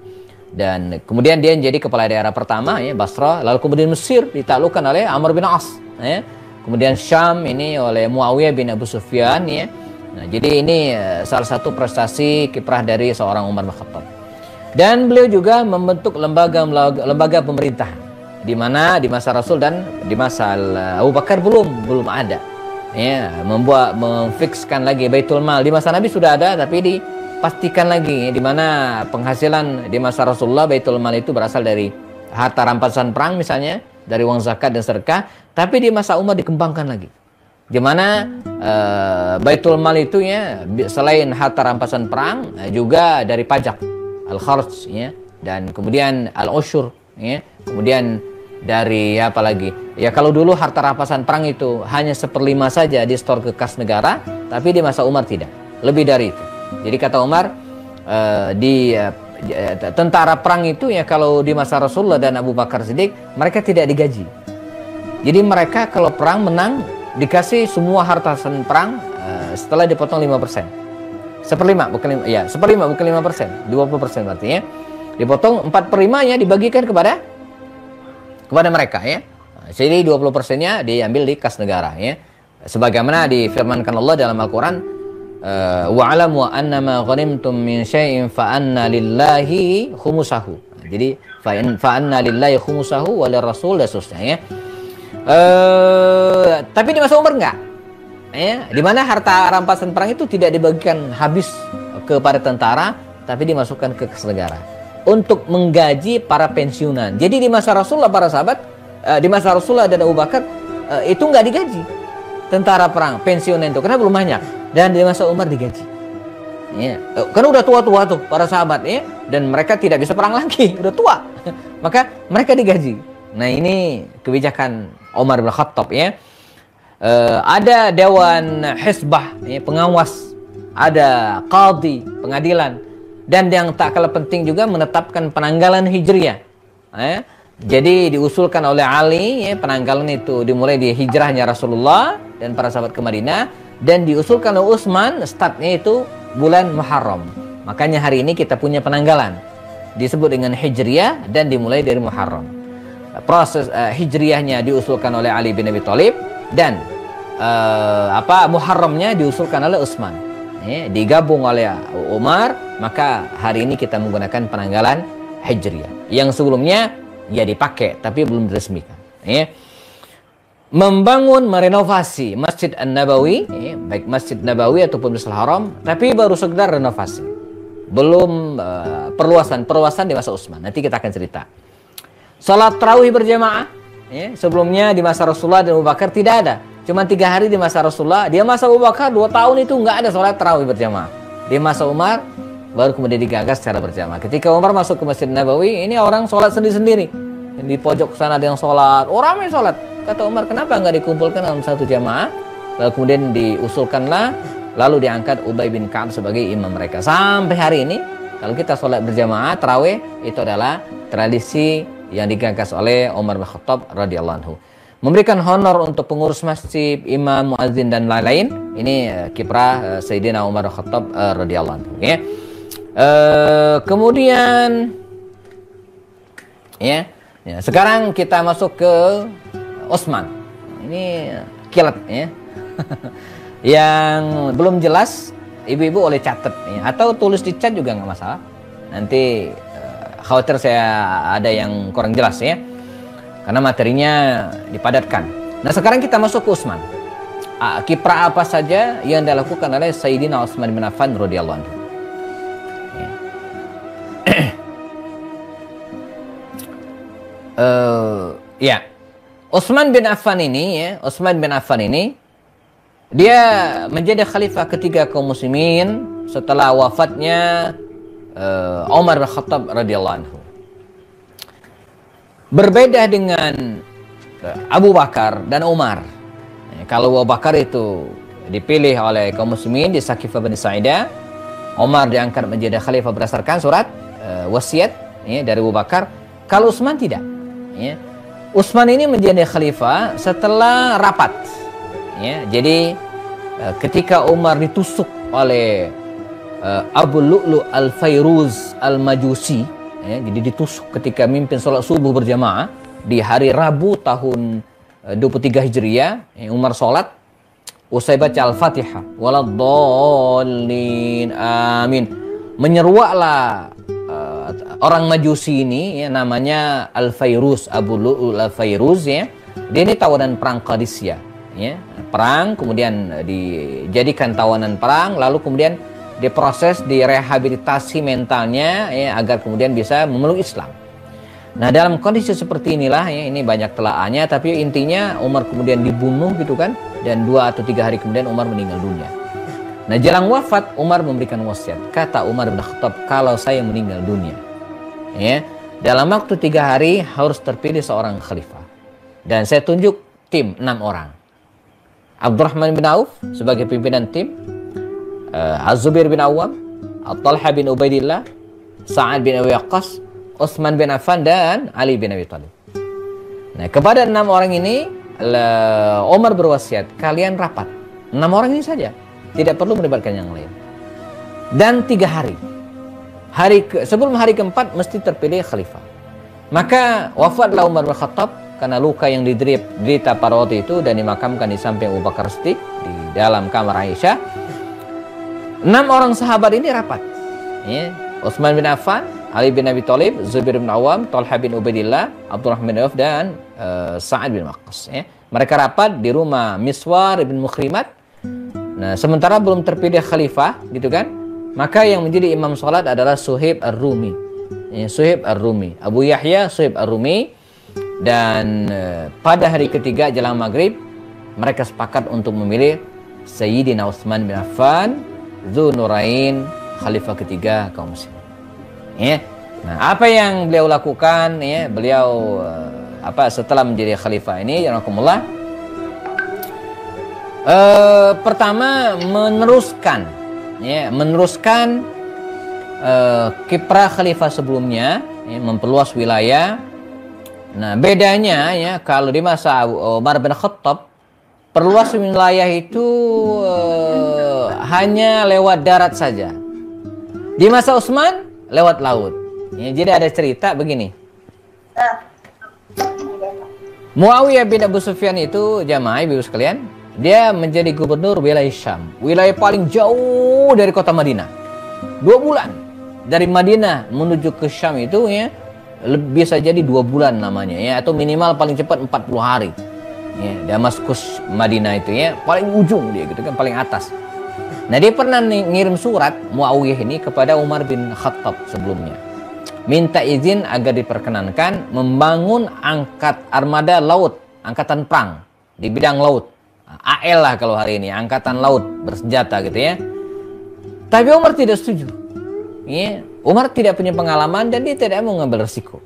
Dan kemudian dia menjadi kepala daerah pertama, ya, Basrah. Lalu kemudian Mesir ditaklukkan oleh Amr bin As, ya. Kemudian Syam ini oleh Muawiyah bin Abu Sufyan, ya. Nah, jadi ini salah satu prestasi kiprah dari seorang Umar bin Khattab. Dan beliau juga membentuk lembaga pemerintahan, di mana di masa Rasul dan di masa Abu Bakar belum ada. Ya, memfikskan lagi Baitul Mal. Di masa Nabi sudah ada, tapi dipastikan lagi, ya, di mana penghasilan di masa Rasulullah Baitul Mal itu berasal dari harta rampasan perang misalnya, dari uang zakat dan sedekah, tapi di masa Umar dikembangkan lagi. Di mana Baitul Mal itu, ya, selain harta rampasan perang, juga dari pajak al-kharj, ya, dan kemudian al-usyur, ya, kemudian dari apa lagi, ya, kalau dulu harta rampasan perang itu hanya 1/5 saja di store ke kas negara, tapi di masa Umar tidak, lebih dari itu. Jadi kata Umar, tentara perang itu, ya, kalau di masa Rasulullah dan Abu Bakar Siddiq, mereka tidak digaji. Jadi mereka kalau perang menang dikasih semua harta perang setelah dipotong 5%. 1/5 bukan 5%, 20% berarti, ya. Dipotong 4/5-nya dibagikan kepada mereka, ya. Jadi 20%-nya diambil di kas negara, ya. Sebagaimana difirmankan Allah dalam Al-Qur'an, wa'lamu annama ghanimtum min syai'in fa anna lillahi khumusahu. Jadi fa anna lillahi khumusahu wa lirrasul dan seterusnya, ya. Tapi di masa Umar enggak, ya, di mana harta rampasan perang itu tidak dibagikan habis kepada tentara, tapi dimasukkan ke kas negara untuk menggaji para pensiunan. Jadi di masa Rasulullah, para sahabat, di masa Rasulullah dan Abu Bakar, itu enggak digaji tentara perang pensiunan itu, karena belum banyak. Dan di masa Umar digaji, ya, karena udah tua-tua tuh para sahabat, ya, dan mereka tidak bisa perang lagi, udah tua. Maka mereka digaji. Nah, ini kebijakan Umar bin Khattab, ya. Ada dewan hisbah, ya, pengawas, ada qadhi, pengadilan, dan yang tak kalah penting juga menetapkan penanggalan hijriah, ya. Jadi diusulkan oleh Ali, ya, penanggalan itu dimulai di hijrahnya Rasulullah dan para sahabat ke Madinah, dan diusulkan oleh Utsman, startnya itu bulan Muharram. Makanya hari ini kita punya penanggalan disebut dengan hijriah dan dimulai dari Muharram. Proses hijriahnya diusulkan oleh Ali bin Abi Thalib, dan Muharramnya diusulkan oleh Utsman, ya, digabung oleh Umar. Maka hari ini kita menggunakan penanggalan hijriah. Yang sebelumnya ya dipakai tapi belum diresmikan, ya. Membangun, merenovasi Masjid An-Nabawi, ya, baik Masjid Nabawi ataupun Masjidil Haram, tapi baru sekedar renovasi, belum perluasan di masa Utsman. Nanti kita akan cerita. Salat tarawih berjamaah, ya, sebelumnya di masa Rasulullah dan Abu Bakar tidak ada. Cuma 3 hari di masa Rasulullah. Di masa Abu Bakar 2 tahun itu nggak ada salat tarawih berjamaah. Di masa Umar baru kemudian digagas secara berjamaah. Ketika Umar masuk ke Masjid Nabawi, ini orang sholat sendiri-sendiri. Di pojok sana ada yang sholat, orang yang sholat. Kata Umar, kenapa nggak dikumpulkan dalam satu jamaah? Lalu kemudian diusulkanlah, lalu diangkat Ubay bin Ka'ab sebagai imam mereka. Sampai hari ini, kalau kita sholat berjamaah, tarawih, itu adalah tradisi yang digagas oleh Umar bin Khattab radhiyallahu anhu. Memberikan honor untuk pengurus masjid, imam, muadzin, dan lain-lain. Ini kiprah Sayyidina Umar bin Khattab radhiyallahu anhu, ya. Kemudian, ya, sekarang kita masuk ke Utsman. Ini kilat, ya. Yang belum jelas, ibu-ibu boleh catat, ya, atau tulis di chat juga nggak masalah. Nanti khawatir saya ada yang kurang jelas, ya, karena materinya dipadatkan. Nah, sekarang kita masuk ke Utsman. Kiprah apa saja yang dilakukan oleh Sayyidina Utsman bin Affan radhiyallahu anhu. Ya, Utsman bin Affan ini dia menjadi khalifah ketiga kaum muslimin setelah wafatnya Umar bin Khattab radhiyallahu anhu. Berbeda dengan Abu Bakar dan Umar. Kalau Abu Bakar itu dipilih oleh kaum muslimin di Saqifah Bani Sa'idah, Umar diangkat menjadi khalifah berdasarkan surat wasiat dari Abu Bakar. Kalau Utsman tidak. Utsman ini menjadi khalifah setelah rapat. Jadi ketika Umar ditusuk oleh Abu Lu'lu' al-Fairuz al-Majusi, jadi ditusuk ketika mimpin sholat subuh berjamaah di hari Rabu tahun 23 Hijriah. Umar sholat, usai baca Al-Fatihah, waladdallin, amin, menyeruaklah orang Majusi ini, namanya Al-Fairuz, Abu Lu'lu' al-Fairuz, dia ini tawanan perang Qadisiyah, perang, kemudian dijadikan tawanan perang, lalu kemudian diproses, direhabilitasi mentalnya, agar kemudian bisa memeluk Islam. Nah, dalam kondisi seperti inilah, ini banyak telaahnya, tapi intinya Umar kemudian dibunuh gitu kan, dan 2 atau 3 hari kemudian Umar meninggal dunia. Nah, jelang wafat Umar memberikan wasiat. Kata Umar bin Khattab, kalau saya meninggal dunia, dalam waktu 3 hari harus terpilih seorang khalifah, dan saya tunjuk tim 6 orang. Abdurrahman bin Auf sebagai pimpinan tim, Az-Zubair bin Awam, Talha bin Ubaidillah, Sa'ad bin Abi Waqqas, Utsman bin Affan, dan Ali bin Abi Thalib. Nah, kepada 6 orang ini Umar berwasiat, kalian rapat 6 orang ini saja, tidak perlu melibatkan yang lain. Dan 3 hari. Sebelum hari keempat mesti terpilih khalifah. Maka wafatlah Umar bin Khattab karena luka yang diderita pada waktu itu, dan dimakamkan di samping Abu Bakar Siddiq di dalam kamar Aisyah. 6 orang sahabat ini rapat. Utsman bin Affan, Ali bin Abi Thalib, Zubair bin Awam, Talha bin Ubaidillah, Abdurrahman bin Auf, dan Sa'ad bin Waqqas. Mereka rapat di rumah Miswar bin Mukhrimat. Nah, sementara belum terpilih khalifah, gitu kan? Maka yang menjadi imam sholat adalah Suhaib Ar-Rumi. Suhaib Ar-Rumi, Abu Yahya Suhaib Ar-Rumi. Dan pada hari ketiga jelang maghrib, mereka sepakat untuk memilih Sayyidina Utsman bin Affan, Dzunurain, khalifah ketiga kaum muslimin. Nah, apa yang beliau lakukan? Beliau setelah menjadi khalifah ini, yarahmatullah, pertama meneruskan kiprah khalifah sebelumnya, memperluas wilayah. Nah, bedanya kalau di masa Umar bin Khattab, perluas wilayah itu hanya lewat darat saja. Di masa Utsman lewat laut. Jadi ada cerita begini. Muawiyah bin Abu Sufyan itu, jamaah ibu sekalian, dia menjadi gubernur wilayah Syam, wilayah paling jauh dari kota Madinah. 2 bulan dari Madinah menuju ke Syam itu bisa jadi 2 bulan namanya, atau minimal paling cepat 40 hari. Damaskus Madinah itu paling ujung dia gitu kan, paling atas. Nah, dia pernah ngirim surat Muawiyah ini kepada Umar bin Khattab sebelumnya, minta izin agar diperkenankan membangun armada laut, angkatan perang di bidang laut. AL lah kalau hari ini, angkatan laut bersenjata gitu ya. Tapi Umar tidak setuju. Umar tidak punya pengalaman dan dia tidak mau ngambil resiko.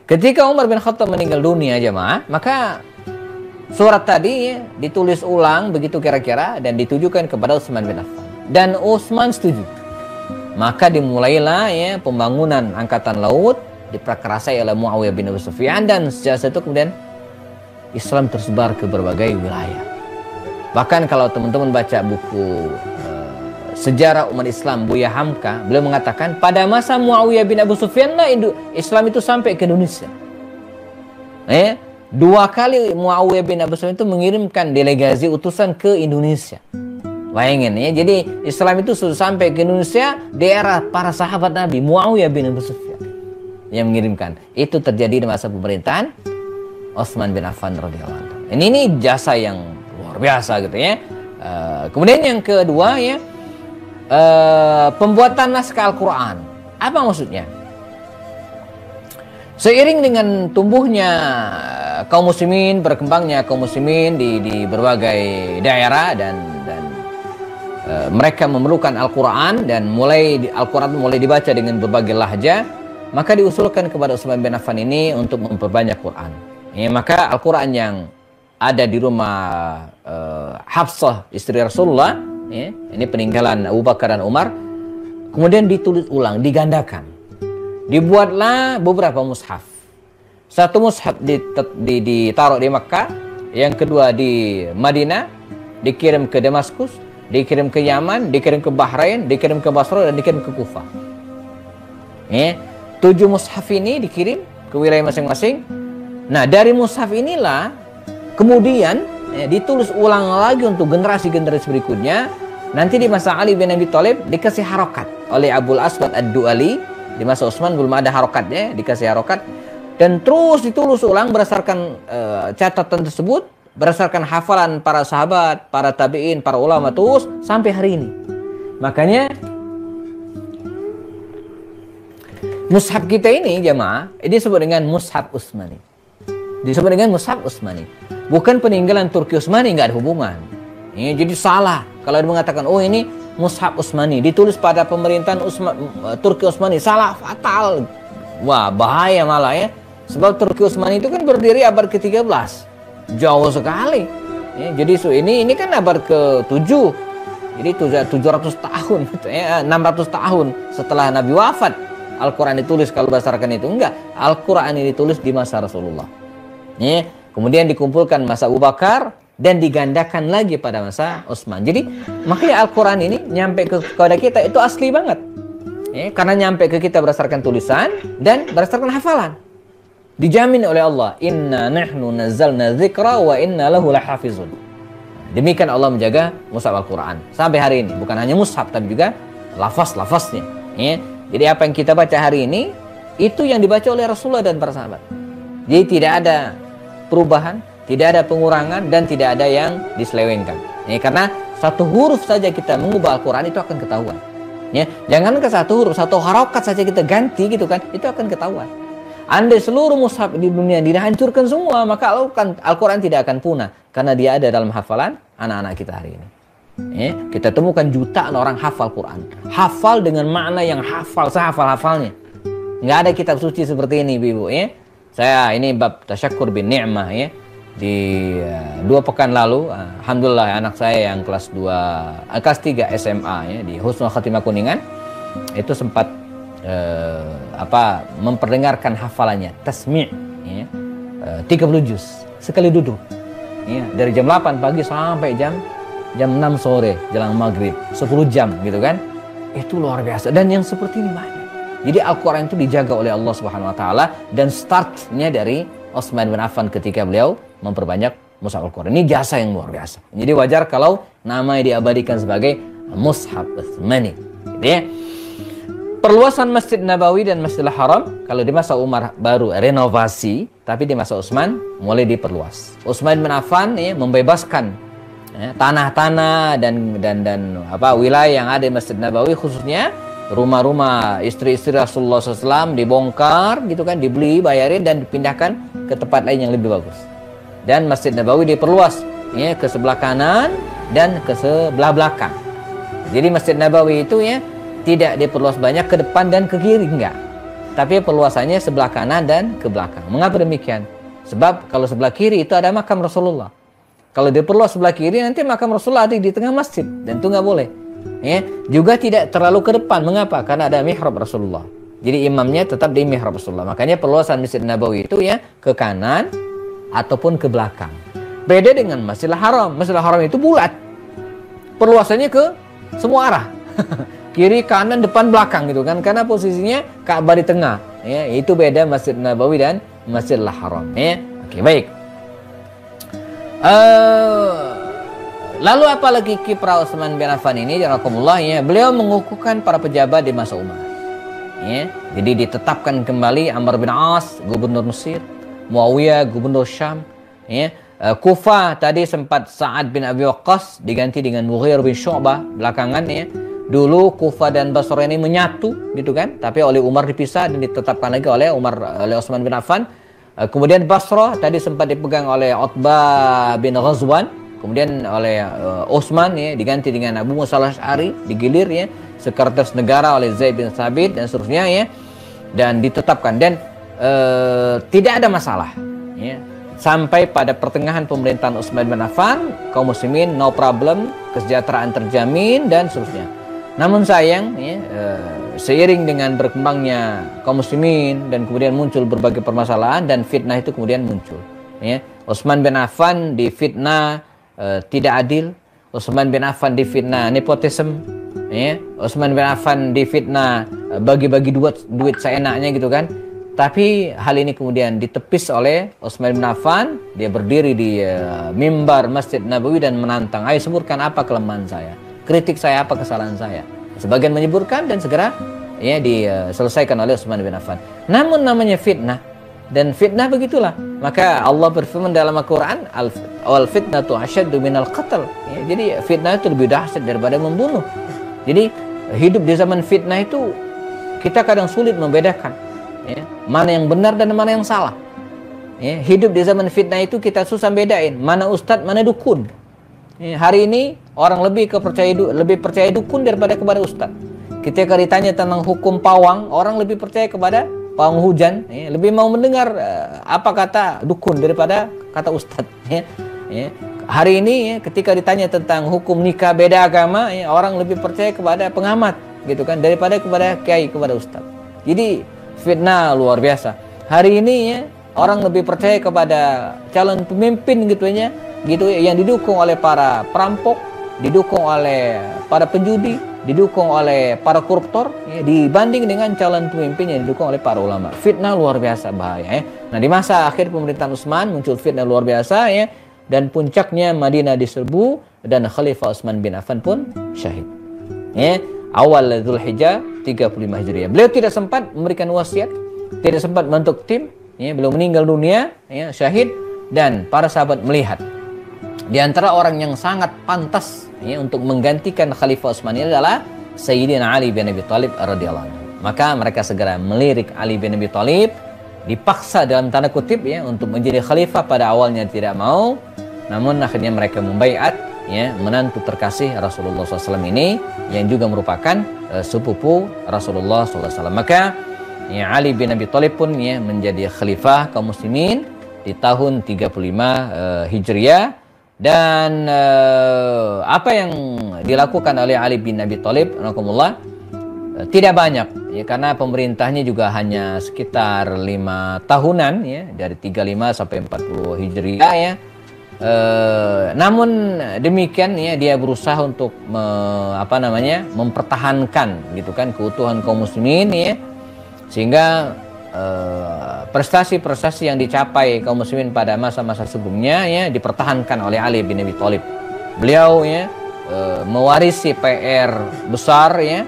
Ketika Umar bin Khattab meninggal dunia, jemaah, maka surat tadi ditulis ulang begitu kira-kira dan ditujukan kepada Utsman bin Affan. Dan Utsman setuju. Maka dimulailah pembangunan angkatan laut, diperkerasai oleh Muawiyah bin Abu Sufyan, dan sejak itu kemudian Islam tersebar ke berbagai wilayah. Bahkan kalau teman-teman baca buku sejarah umat Islam Buya Hamka, beliau mengatakan pada masa Muawiyah bin Abu Sufyan lah Islam itu sampai ke Indonesia. 2 kali Muawiyah bin Abu Sufyan itu mengirimkan delegasi utusan ke Indonesia. Bayangin jadi Islam itu sudah sampai ke Indonesia di era para sahabat Nabi. Muawiyah bin Abu Sufyan yang mengirimkan. Itu terjadi di masa pemerintahan Utsman bin Affan radhiyallahu anhu. Ini jasa yang luar biasa gitu ya. Kemudian yang kedua pembuatan naskah Al-Quran. Apa maksudnya? Seiring dengan tumbuhnya kaum muslimin, berkembangnya kaum muslimin di berbagai daerah dan mereka memerlukan Al-Quran dan Al-Quran mulai dibaca dengan berbagai lahja, maka diusulkan kepada Utsman bin Affan ini untuk memperbanyak Quran. Ya, maka Al-Quran yang ada di rumah Hafsah istri Rasulullah, ya, ini peninggalan Abu Bakar dan Umar, kemudian ditulis ulang, digandakan. Dibuatlah beberapa mushaf. Satu mushaf ditaruh di Makkah, yang kedua di Madinah, dikirim ke Damaskus, dikirim ke Yaman, dikirim ke Bahrain, dikirim ke Basra, dan dikirim ke Kufah. 7 mushaf ini dikirim ke wilayah masing-masing. Nah, dari mushaf inilah kemudian ditulis ulang lagi untuk generasi-generasi berikutnya. Nanti di masa Ali bin Abi Thalib dikasih harokat oleh Abul Aswad Ad-Du'ali. Di masa Utsman belum ada harokatnya, dikasih harokat. Dan terus ditulis ulang berdasarkan catatan tersebut, berdasarkan hafalan para sahabat, para tabi'in, para ulama, terus sampai hari ini. Makanya mushaf kita ini jemaah, ini disebut dengan mushaf Utsmani. Disebut dengan mushaf Utsmani. Bukan peninggalan Turki Utsmani, nggak ada hubungan. Ini jadi salah kalau dia mengatakan, oh ini mushaf Utsmani ditulis pada pemerintahan Turki Utsmani, salah fatal. Wah, bahaya malah ya. Sebab Turki Utsmani itu kan berdiri abad ke-13. Jauh sekali. Ya, jadi ini kan abad ke-7. Jadi 700 tahun, 600 tahun setelah Nabi wafat. Al-Quran ditulis kalau berdasarkan itu. Enggak, Al-Quran ini ditulis di masa Rasulullah. Ya, kemudian dikumpulkan masa Abu Bakar dan digandakan lagi pada masa Utsman. Jadi makanya Al-Quran ini nyampe kepada kita itu asli banget. Ya, karena nyampe ke kita berdasarkan tulisan dan berdasarkan hafalan. Dijamin oleh Allah, inna nahnu nazzalna dzikra wa inna lahu lahafizun. Demikian Allah menjaga mushaf Al-Quran sampai hari ini. Bukan hanya mushaf tapi juga lafaz-lafaznya. Ya. Jadi apa yang kita baca hari ini itu yang dibaca oleh Rasulullah dan para sahabat. Jadi tidak ada perubahan, tidak ada pengurangan, dan tidak ada yang diselewengkan. Ya, karena satu huruf saja kita mengubah Al-Quran itu akan ketahuan. Ya, jangan ke satu huruf, satu harokat saja kita ganti gitu kan, itu akan ketahuan. Andai seluruh mushaf di dunia dihancurkan semua, maka Al-Quran tidak akan punah karena dia ada dalam hafalan anak-anak kita hari ini. Ya, kita temukan jutaan orang hafal Quran, hafal dengan makna yang hafal, sehafal-hafalnya. Nggak ada kitab suci seperti ini, Ibu. Ya, saya ini bab tasyakkur bin ni'mah ya. Di 2 pekan lalu, alhamdulillah anak saya yang kelas 3 SMA ya di Husnul Khatimah Kuningan itu sempat memperdengarkan hafalannya tasmi' ya, 30 juz sekali duduk ya, dari jam 8 pagi sampai jam 6 sore jelang maghrib, 10 jam gitu kan. Itu luar biasa, dan yang seperti ini banyak. Jadi Al-Quran itu dijaga oleh Allah Subhanahu wa taala, dan startnya dari Utsman bin Affan ketika beliau memperbanyak mushaf Al-Quran. Ini jasa yang luar biasa. Jadi wajar kalau namanya diabadikan sebagai mushaf Utsmani. Gitu ya. Perluasan Masjid Nabawi dan Masjidil Haram kalau di masa Umar baru renovasi, tapi di masa Utsman mulai diperluas. Utsman bin Affan ya, membebaskan tanah-tanah dan wilayah yang ada di Masjid Nabawi, khususnya rumah-rumah istri-istri Rasulullah SAW dibongkar gitu kan, dibeli, bayarin, dan dipindahkan ke tempat lain yang lebih bagus. Dan Masjid Nabawi diperluas ya, ke sebelah kanan dan ke sebelah belakang. Jadi Masjid Nabawi itu ya tidak diperluas banyak ke depan dan ke kiri, enggak. Tapi perluasannya sebelah kanan dan ke belakang. Mengapa demikian? Sebab kalau sebelah kiri itu ada makam Rasulullah. Kalau diperluas sebelah kiri, nanti makam Rasulullah ada di tengah masjid, dan itu nggak boleh. Ya, juga tidak terlalu ke depan. Mengapa? Karena ada mihrab Rasulullah. Jadi imamnya tetap di mihrab Rasulullah. Makanya perluasan Masjid Nabawi itu ya ke kanan ataupun ke belakang. Beda dengan Masjidil Haram. Masjidil Haram itu bulat. Perluasannya ke semua arah. Kiri, kanan, depan, belakang gitu kan. Karena posisinya Ka'bah di tengah. Ya, itu beda Masjid Nabawi dan Masjidil Haram. Ya. Oke, baik. Lalu apalagi kiprah Utsman bin Affan ini, jazakumullah ya, beliau mengukuhkan para pejabat di masa Umar. Ya, jadi ditetapkan kembali Amr bin As gubernur Mesir, Muawiyah gubernur Syam, ya. Kufah tadi sempat Sa'ad bin Abi Waqqas diganti dengan Mughirah bin Syu'bah belakangan ya. Dulu Kufah dan Basra ini menyatu gitu kan, tapi oleh Umar dipisah dan ditetapkan lagi oleh Utsman bin Affan. Kemudian Basra tadi sempat dipegang oleh Utbah bin Ghazwan, kemudian oleh Utsman ya, diganti dengan Abu Musa al-Asy'ari, digilir ya, sekretaris negara oleh Zaid bin Thabit dan seterusnya ya, dan ditetapkan dan tidak ada masalah ya. Sampai pada pertengahan pemerintahan Utsman bin Affan, kaum muslimin no problem, kesejahteraan terjamin dan seterusnya. Namun sayang ya, seiring dengan berkembangnya kaum muslimin dan kemudian muncul berbagai permasalahan dan fitnah itu kemudian muncul ya. Utsman bin Affan difitnah tidak adil, Utsman bin Affan difitnah nepotisme ya, Utsman bin Affan difitnah bagi-bagi duit seenaknya gitu kan. Tapi hal ini kemudian ditepis oleh Utsman bin Affan. Dia berdiri di mimbar Masjid Nabawi dan menantang, ayo sebutkan apa kelemahan saya, kritik saya apa kesalahan saya. Sebagian menyebutkan dan segera ya diselesaikan oleh Utsman bin Affan. Namun namanya fitnah, dan fitnah begitulah. Maka Allah berfirman dalam Al-Quran, al fitnatu asyaddu minal qatl ya, jadi fitnah itu lebih dahsyat daripada membunuh. Jadi hidup di zaman fitnah itu kita kadang sulit membedakan ya, mana yang benar dan mana yang salah ya. Hidup di zaman fitnah itu kita susah bedain mana ustadz mana dukun ya. Hari ini orang lebih percaya dukun daripada kepada ustadz. Ketika ditanya tentang hukum pawang, orang lebih percaya kepada pawang hujan ya. Lebih mau mendengar apa kata dukun daripada kata ustadz ya. Ya. Hari ini ya, ketika ditanya tentang hukum nikah beda agama ya, orang lebih percaya kepada pengamat gitu kan daripada kepada kiai, kepada ustadz. Jadi fitnah luar biasa. Hari ini ya, orang lebih percaya kepada calon pemimpin gitu ya, yang didukung oleh para perampok, didukung oleh para penjudi, didukung oleh para koruptor ya, dibanding dengan calon pemimpin yang didukung oleh para ulama. Fitnah luar biasa bahaya ya. Nah, di masa akhir pemerintahan Utsman muncul fitnah luar biasa ya, dan puncaknya Madinah diserbu dan Khalifah Utsman bin Affan pun syahid. Ya, awal Dzulhijjah 35 Hijriah. Beliau tidak sempat memberikan wasiat, tidak sempat membentuk tim, ya, beliau meninggal dunia, ya, syahid, dan para sahabat melihat di antara orang yang sangat pantas ya, untuk menggantikan Khalifah Utsman ini adalah Sayyidina Ali bin Abi Thalib radhiyallahu anhu. Maka mereka segera melirik Ali bin Abi Thalib, dipaksa dalam tanda kutip ya untuk menjadi khalifah. Pada awalnya tidak mau, namun akhirnya mereka membaiat ya menantu terkasih Rasulullah SAW ini yang juga merupakan sepupu Rasulullah SAW. Maka ya, Ali bin Abi Thalib pun ya menjadi khalifah kaum muslimin di tahun 35 Hijriah. Dan apa yang dilakukan oleh Ali bin Abi Thalib tidak banyak ya, karena pemerintahnya juga hanya sekitar 5 tahunan ya, dari 35 sampai 40 Hijriah ya. Namun demikian ya, dia berusaha untuk mempertahankan gitu kan keutuhan kaum muslimin ya, sehingga prestasi-prestasi yang dicapai kaum muslimin pada masa-masa sebelumnya ya dipertahankan oleh Ali bin Abi Thalib. Beliau ya mewarisi PR besar ya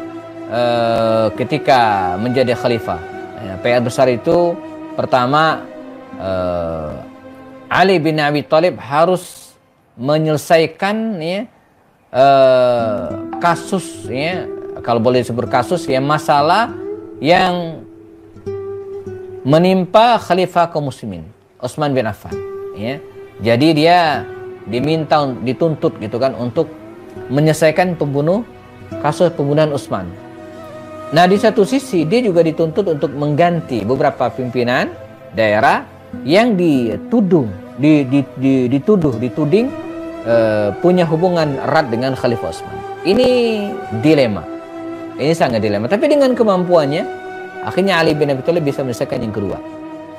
ketika menjadi khalifah. Ya, PR besar itu pertama, Ali bin Abi Thalib harus menyelesaikan ya kasus ya, kalau boleh disebut kasus ya, masalah yang menimpa khalifah kaum muslimin Utsman bin Affan ya. Jadi dia dituntut gitu kan untuk menyelesaikan kasus pembunuhan Utsman. Nah, di satu sisi dia juga dituntut untuk mengganti beberapa pimpinan daerah yang dituding punya hubungan erat dengan Khalifah Utsman. Ini dilema. Ini sangat dilema. Tapi dengan kemampuannya, akhirnya Ali bin Abi Thalib bisa menyelesaikan yang kedua.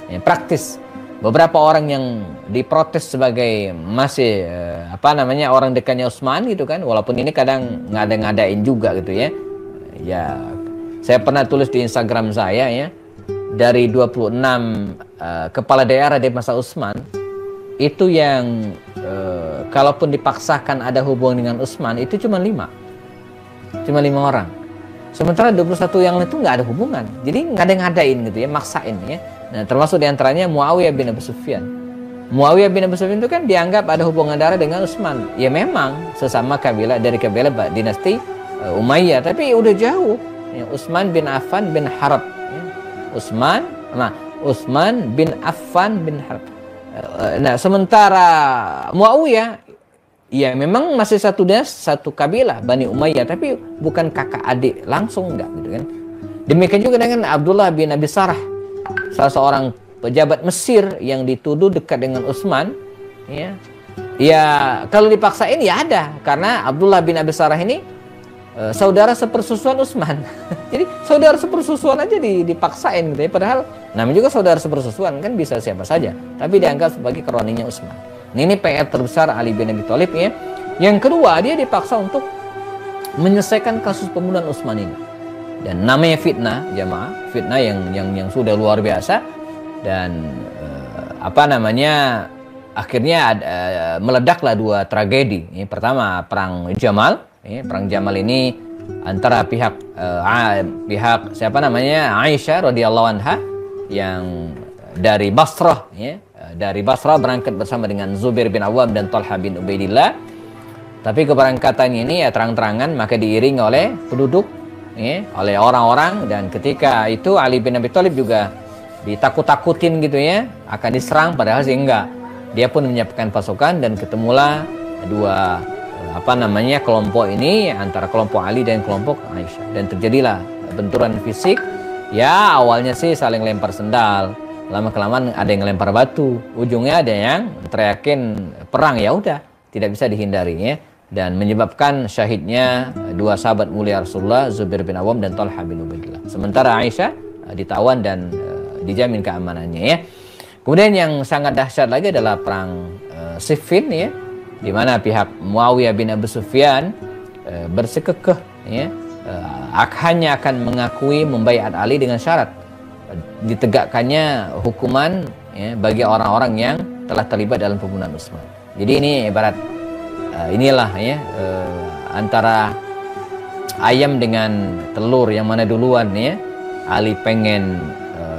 Yang praktis. Beberapa orang yang diprotes sebagai masih orang dekatnya Utsman gitu kan, walaupun ini kadang ngada-ngadain juga gitu ya. Ya, saya pernah tulis di Instagram saya ya, dari 26 kepala daerah di masa Utsman, itu yang kalaupun dipaksakan ada hubungan dengan Utsman itu cuma 5 orang. Sementara 21 yang itu nggak ada hubungan, jadi ngada-ngadain gitu ya, maksain ya. Nah, termasuk diantaranya Muawiyah bin Abi Sufyan. Muawiyah bin Abi Sufyan itu kan dianggap ada hubungan darah dengan Utsman. Ya memang sesama kabilah dari kabilah dinasti Umayyah, tapi udah jauh. Ya, Utsman bin Affan bin Harb. Ya. Utsman bin Affan bin Harb. Nah, sementara Muawiyah, ya memang masih satu kabilah Bani Umayyah, tapi bukan kakak adik langsung, enggak gitu kan. Demikian juga dengan Abdullah bin Abi Sarh, salah seorang pejabat Mesir yang dituduh dekat dengan Utsman, ya. Ya, kalau dipaksain ya ada, karena Abdullah bin Abi Sarh ini saudara sepersusuan Utsman. Jadi saudara sepersusuan aja dipaksain gitu ya. Padahal namanya juga saudara sepersusuan, kan bisa siapa saja, tapi dianggap sebagai kroninya Utsman. Nah, ini PR terbesar Ali bin Abi Thalib ya. Yang kedua, dia dipaksa untuk menyelesaikan kasus pembunuhan Utsman ini. Dan namanya fitnah, jamaah, fitnah yang sudah luar biasa. Dan akhirnya meledaklah dua tragedi. Ini pertama perang Jamal. Perang Jamal ini antara pihak Aisyah radhiyallahu anha yang dari Basrah, ya, dari Basrah berangkat bersama dengan Zubair bin Awam dan Talha bin Ubaidillah. Tapi keberangkatannya ini ya terang-terangan, maka diiringi oleh penduduk, ya, oleh orang-orang. Dan ketika itu Ali bin Abi Thalib juga ditakut-takutin gitu ya, akan diserang, padahal sih enggak. Dia pun menyiapkan pasukan dan ketemulah dua kelompok ini, antara kelompok Ali dan kelompok Aisyah, dan terjadilah benturan fisik. Ya, awalnya sih saling lempar sendal, lama-kelamaan ada yang lempar batu, ujungnya ada yang teriakin perang. Ya udah, tidak bisa dihindari ya, dan menyebabkan syahidnya dua sahabat mulia Rasulullah, Zubair bin Awam dan Talha bin Ubaidillah. Sementara Aisyah ditawan dan dijamin keamanannya ya. Kemudian yang sangat dahsyat lagi adalah perang Siffin ya, di mana pihak Muawiyah bin Abu Sufyan bersekekeh ya, hanya akan mengakui membaiat Ali dengan syarat ditegakkannya hukuman ya, bagi orang-orang yang telah terlibat dalam pembunuhan Utsman. Jadi ini ibarat inilah ya, antara ayam dengan telur, yang mana duluan ya. Ali pengen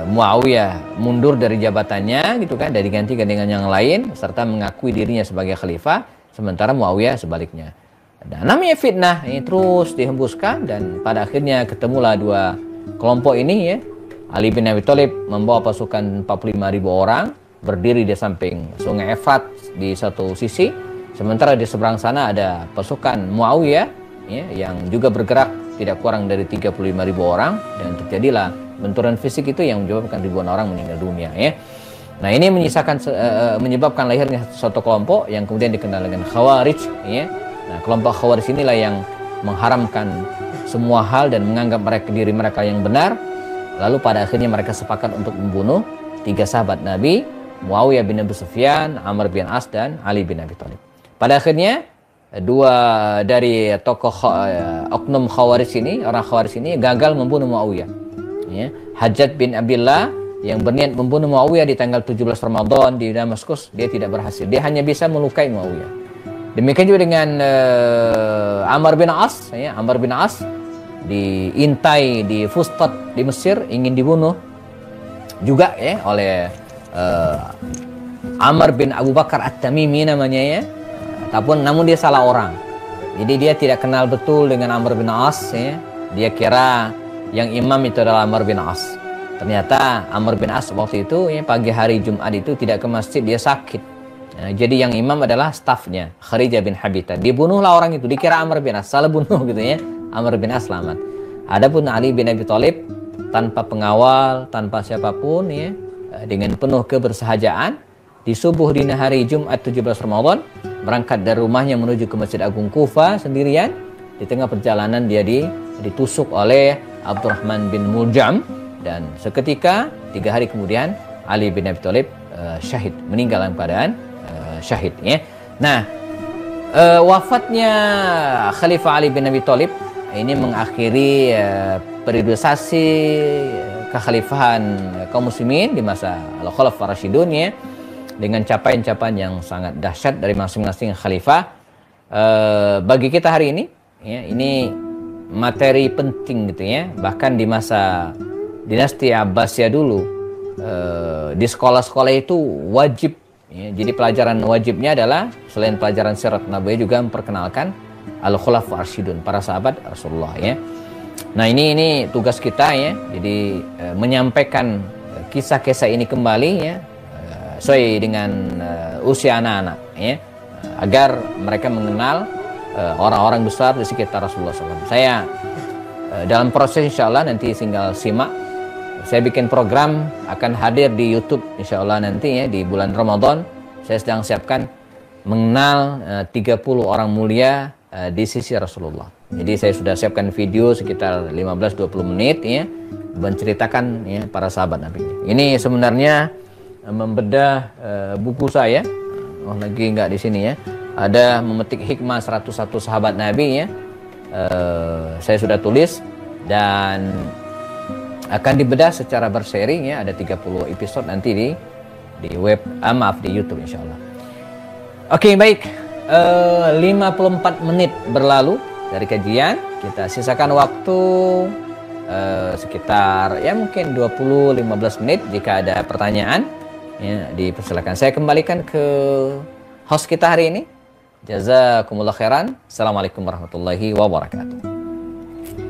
Muawiyah mundur dari jabatannya gitu kan, dan digantikan dengan yang lain serta mengakui dirinya sebagai khalifah, sementara Muawiyah sebaliknya. Dan namanya fitnah ini terus dihembuskan, dan pada akhirnya ketemulah dua kelompok ini ya. Ali bin Abi Thalib membawa pasukan 45.000 orang berdiri di samping Sungai Efrat di satu sisi, sementara di seberang sana ada pasukan Muawiyah ya, yang juga bergerak tidak kurang dari 35.000 orang, dan terjadilah benturan fisik itu yang menyebabkan ribuan orang meninggal dunia ya. Nah, ini menyebabkan lahirnya suatu kelompok yang kemudian dikenal dengan Khawarij ya. Nah, kelompok Khawarij inilah yang mengharamkan semua hal dan menganggap diri mereka yang benar. Lalu pada akhirnya mereka sepakat untuk membunuh 3 sahabat Nabi, Muawiyah bin Abu Sufyan, Amr bin As, dan Ali bin Abi Thalib. Pada akhirnya dua dari tokoh oknum Khawarij ini, orang Khawarij ini gagal membunuh Muawiyah. Ya, Hajjaj bin Abdillah yang berniat membunuh Muawiyah di tanggal 17 Ramadan di Damaskus, dia tidak berhasil. Dia hanya bisa melukai Muawiyah. Demikian juga dengan Amr bin As ya. Amr bin As diintai di Fustat di Mesir, ingin dibunuh juga ya oleh Amr bin Abu Bakar At-Tamimi namanya ya. Namun dia salah orang. Jadi dia tidak kenal betul dengan Amr bin As ya. Dia kira yang imam itu adalah Amr bin As. Ternyata Amr bin As waktu itu ya, pagi hari Jumat itu tidak ke masjid, dia sakit. Nah, jadi yang imam adalah stafnya, Kharijah bin Habita. Dibunuhlah orang itu, dikira Amr bin As, salah bunuh gitu ya. Amr bin As selamat. Adapun Ali bin Abi Thalib tanpa pengawal, tanpa siapapun ya, dengan penuh kebersahajaan, di subuh dini hari Jumat 17 Ramadan berangkat dari rumahnya menuju ke Masjid Agung Kufa sendirian. Di tengah perjalanan dia ditusuk oleh Abdurrahman bin Muljam, dan seketika 3 hari kemudian Ali bin Abi Thalib syahid, meninggal dalam keadaan syahid ya. Nah, wafatnya Khalifah Ali bin Abi Thalib ini mengakhiri periodisasi kekhalifahan kaum muslimin di masa Al-Khulafaur Rasyidun ya, dengan capaian-capaian yang sangat dahsyat dari masing-masing khalifah. Bagi kita hari ini ya, ini materi penting gitu ya. Bahkan di masa dinasti Abbasiyah dulu, di sekolah-sekolah itu wajib ya. Jadi pelajaran wajibnya adalah selain pelajaran sirat nabawiyah juga memperkenalkan al-khulafa arsyidun, para sahabat Rasulullah ya. Nah, ini tugas kita ya. Jadi menyampaikan kisah-kisah ini kembali ya, sesuai dengan usia anak-anak ya, agar mereka mengenal orang-orang besar di sekitar Rasulullah SAW. Saya dalam proses insya Allah nanti tinggal simak. Saya bikin program akan hadir di YouTube insya Allah nanti ya di bulan Ramadan. Saya sedang siapkan mengenal 30 orang mulia di sisi Rasulullah. Jadi saya sudah siapkan video sekitar 15-20 menit ya, menceritakan ya para sahabat Nabi. Ini sebenarnya membedah buku saya. Oh, lagi nggak di sini ya. Ada memetik hikmah 101 sahabat Nabi ya. Saya sudah tulis dan akan dibedah secara berseri ya. Ada 30 episode nanti di web, di YouTube insya Allah. Oke, baik. 54 menit berlalu dari kajian. Kita sisakan waktu sekitar ya mungkin 20-15 menit. Jika ada pertanyaan ya, dipersilakan. Saya kembalikan ke host kita hari ini. Jazakumullah khairan. Assalamualaikum warahmatullahi wabarakatuh.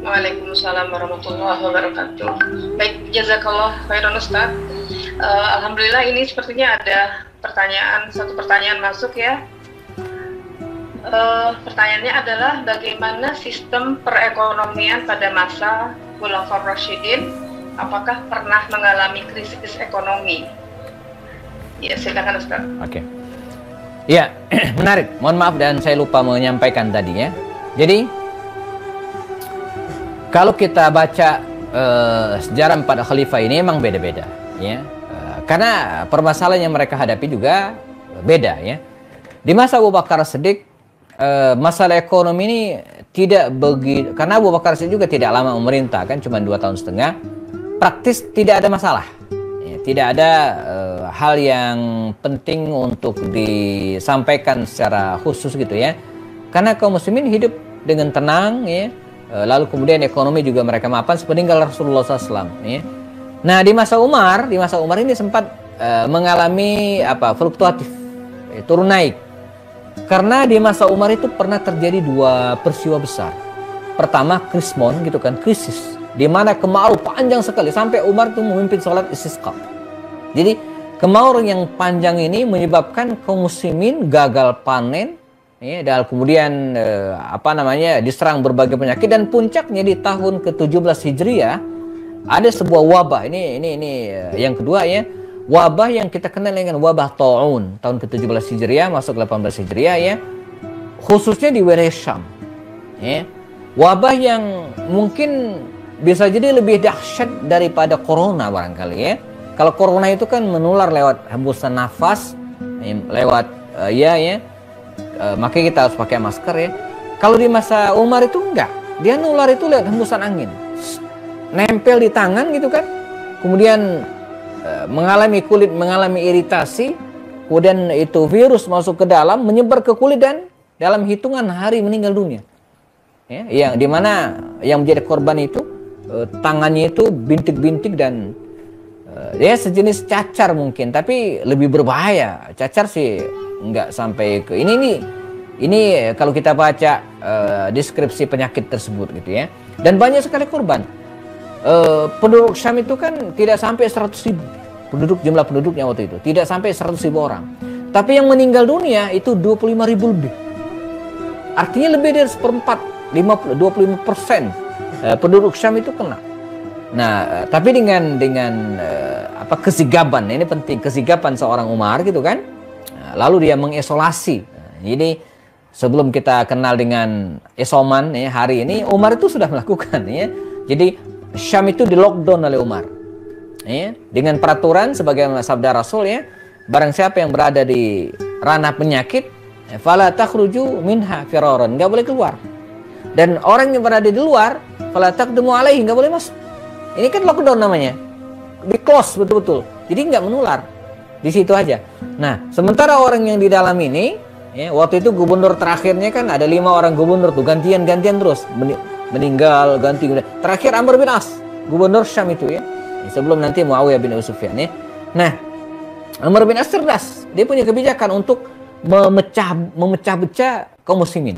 Waalaikumsalam warahmatullahi wabarakatuh. Baik, jazakallah khairan Ustaz. Alhamdulillah ini sepertinya ada satu pertanyaan masuk ya. Pertanyaannya adalah bagaimana sistem perekonomian pada masa Khulafaur Rasyidin? Apakah pernah mengalami krisis ekonomi? Ya, silakan Ustaz. Oke. Ya, menarik. Mohon maaf dan saya lupa menyampaikan tadi ya. Jadi kalau kita baca sejarah 4 khalifah ini memang beda-beda ya. Karena permasalahan yang mereka hadapi juga beda ya. Di masa Abu Bakar Siddiq masalah ekonomi ini tidak begitu, karena Abu Bakar Siddiq juga tidak lama memerintah kan, cuma 2,5 tahun. Praktis tidak ada masalah ya, tidak ada hal yang penting untuk disampaikan secara khusus gitu ya, karena kaum muslimin hidup dengan tenang ya. Lalu kemudian ekonomi juga mereka mapan sepeninggal Rasulullah SAW ya. Nah, di masa Umar ini sempat mengalami fluktuatif, turun naik. Karena di masa Umar itu pernah terjadi 2 peristiwa besar. Pertama, krismon gitu kan, krisis, di mana kemarau panjang sekali sampai Umar itu memimpin sholat istisqa. Jadi kemarau yang panjang ini menyebabkan kaum muslimin gagal panen ya, dan kemudian diserang berbagai penyakit, dan puncaknya di tahun ke-17 Hijriah ada sebuah wabah. Ini yang kedua ya. Wabah yang kita kenal dengan wabah Ta'un tahun ke-17 Hijriah masuk 18 Hijriah ya, khususnya di wilayah Syam ya. Wabah yang mungkin bisa jadi lebih dahsyat daripada corona barangkali ya. Kalau corona itu kan menular lewat hembusan nafas, lewat makanya kita harus pakai masker ya. Kalau di masa Umar itu enggak, dia nular itu lewat hembusan angin, nempel di tangan gitu kan, kemudian kulit mengalami iritasi, kemudian itu virus masuk ke dalam, menyebar ke kulit, dan dalam hitungan hari meninggal dunia ya, yang dimana yang menjadi korban itu tangannya itu bintik-bintik dan dia sejenis cacar mungkin, tapi lebih berbahaya. Cacar sih nggak sampai ke ini kalau kita baca deskripsi penyakit tersebut gitu ya. Dan banyak sekali korban. Penduduk Syam itu kan tidak sampai 100.000 jumlah penduduknya waktu itu, tidak sampai 100.000 orang. Tapi yang meninggal dunia itu 25.000 lebih. Artinya lebih dari 25% penduduk Syam itu kena. Nah, tapi dengan kesigapan, ini penting, kesigapan seorang Umar gitu kan. Lalu dia mengisolasi. Jadi sebelum kita kenal dengan isoman ya, hari ini Umar itu sudah melakukan ya. Jadi Syam itu di lockdown oleh Umar ya, dengan peraturan sebagaimana sabda Rasul ya, barang siapa yang berada di ranah penyakit fala takhruju minha firaran, enggak boleh keluar. Dan orang yang berada di luar fala taqdumu alaihi, enggak boleh masuk. Ini kan lockdown namanya, di close betul-betul, jadi enggak menular di situ aja. Nah, sementara orang yang di dalam ini ya, waktu itu gubernur terakhirnya kan ada 5 orang gubernur tuh, gantian terus meninggal, ganti. Terakhir Amr bin As, gubernur Syam itu ya, sebelum nanti Muawiyah bin Abi Sufyan ya. Nah, Amr bin As cerdas, dia punya kebijakan untuk memecah-becah kaum muslimin.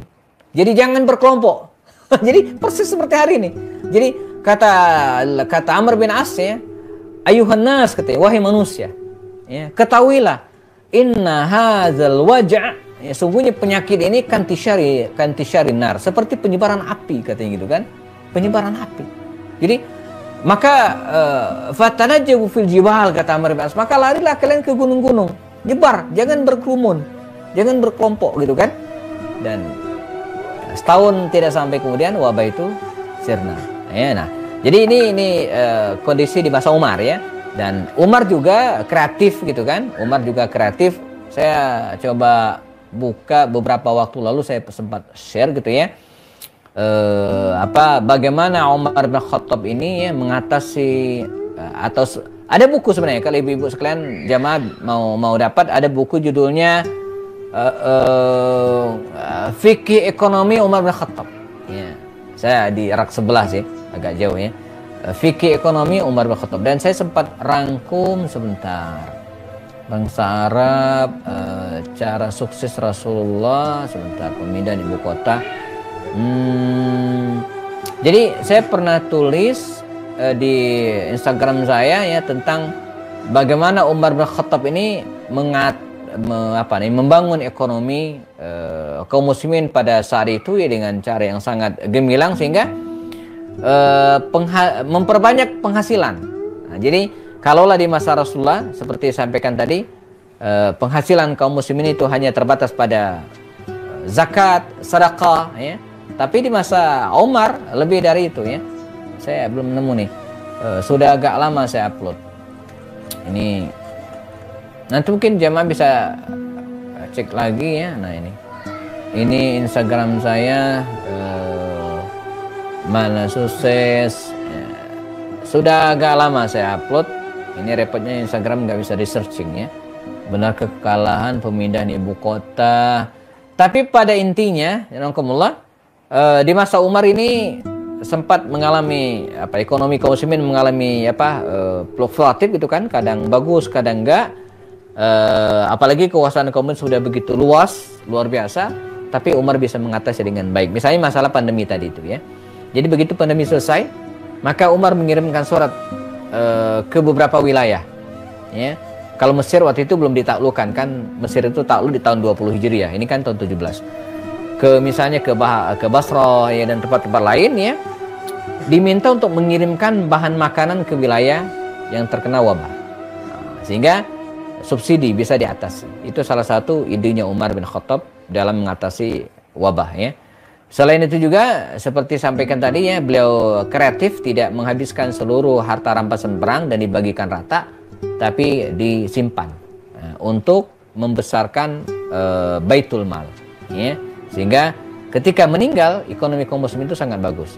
Jadi jangan berkelompok. Jadi persis seperti hari ini. Jadi kata Amr bin As ya, ayuhan nas, katanya, wahai manusia, ya, ketahuilah inna hadzal waj'a, ya, sungguhnya penyakit ini kantishari nar, seperti penyebaran api, katanya gitu kan, penyebaran api. Jadi maka fatanajjabu fil jibal, kata Amr bin As, maka larilah kalian ke gunung-gunung, nyebar, jangan berkerumun, jangan berkelompok gitu kan. Dan setahun tidak sampai kemudian wabah itu sirna. Ya, nah, jadi ini kondisi di masa Umar ya. Dan Umar juga kreatif gitu kan. Umar juga kreatif. Saya coba buka beberapa waktu lalu, saya sempat share gitu ya. Bagaimana Umar bin Khattab ini ya mengatasi atau ada buku sebenarnya, kalau ibu-ibu sekalian jamaah mau dapat, ada buku judulnya Fikih Ekonomi Umar bin Khattab. Ya, saya di rak sebelah sih, agak jauh ya. Fikih Ekonomi Umar bin Khattab, dan saya sempat rangkum sebentar. Bangsa Arab, cara sukses Rasulullah, sebentar, pemindahan ibu kota. Jadi saya pernah tulis di Instagram saya ya tentang bagaimana Umar bin Khattab ini membangun ekonomi kaum muslimin pada saat itu ya dengan cara yang sangat gemilang, sehingga memperbanyak penghasilan. Nah, jadi kalaulah di masa Rasulullah seperti sampaikan tadi, penghasilan kaum muslimin itu hanya terbatas pada zakat, sedekah ya. Tapi di masa Umar lebih dari itu ya. Saya belum nemu nih. Sudah agak lama saya upload. Ini nanti mungkin jamaah bisa cek lagi ya. Nah ini Instagram saya, mana sukses ya. Sudah agak lama saya upload. Ini repotnya Instagram nggak bisa di searching ya. Benar kekalahan pemindahan ibu kota. Tapi pada intinya di masa Umar ini sempat mengalami ekonomi kaum muslimin mengalami fluktuatif gitu kan, kadang bagus kadang enggak. Apalagi kekuasaan kaum muslimin sudah begitu luas, luar biasa, tapi Umar bisa mengatasi dengan baik. Misalnya masalah pandemi tadi itu ya. Jadi begitu pandemi selesai, maka Umar mengirimkan surat ke beberapa wilayah ya. Kalau Mesir waktu itu belum ditaklukkan kan, Mesir itu takluk di tahun 20 Hijriah, ini kan tahun 17. Misalnya ke Basrah ya, dan tempat-tempat lain ya, diminta untuk mengirimkan bahan makanan ke wilayah yang terkena wabah, sehingga subsidi bisa diatasi. Itu salah satu idenya Umar bin Khattab dalam mengatasi wabah ya. Selain itu juga seperti sampaikan tadi ya, beliau kreatif, tidak menghabiskan seluruh harta rampasan perang dan dibagikan rata, tapi disimpan untuk membesarkan baitul mal ya. Sehingga ketika meninggal, ekonomi kaum muslimin itu sangat bagus.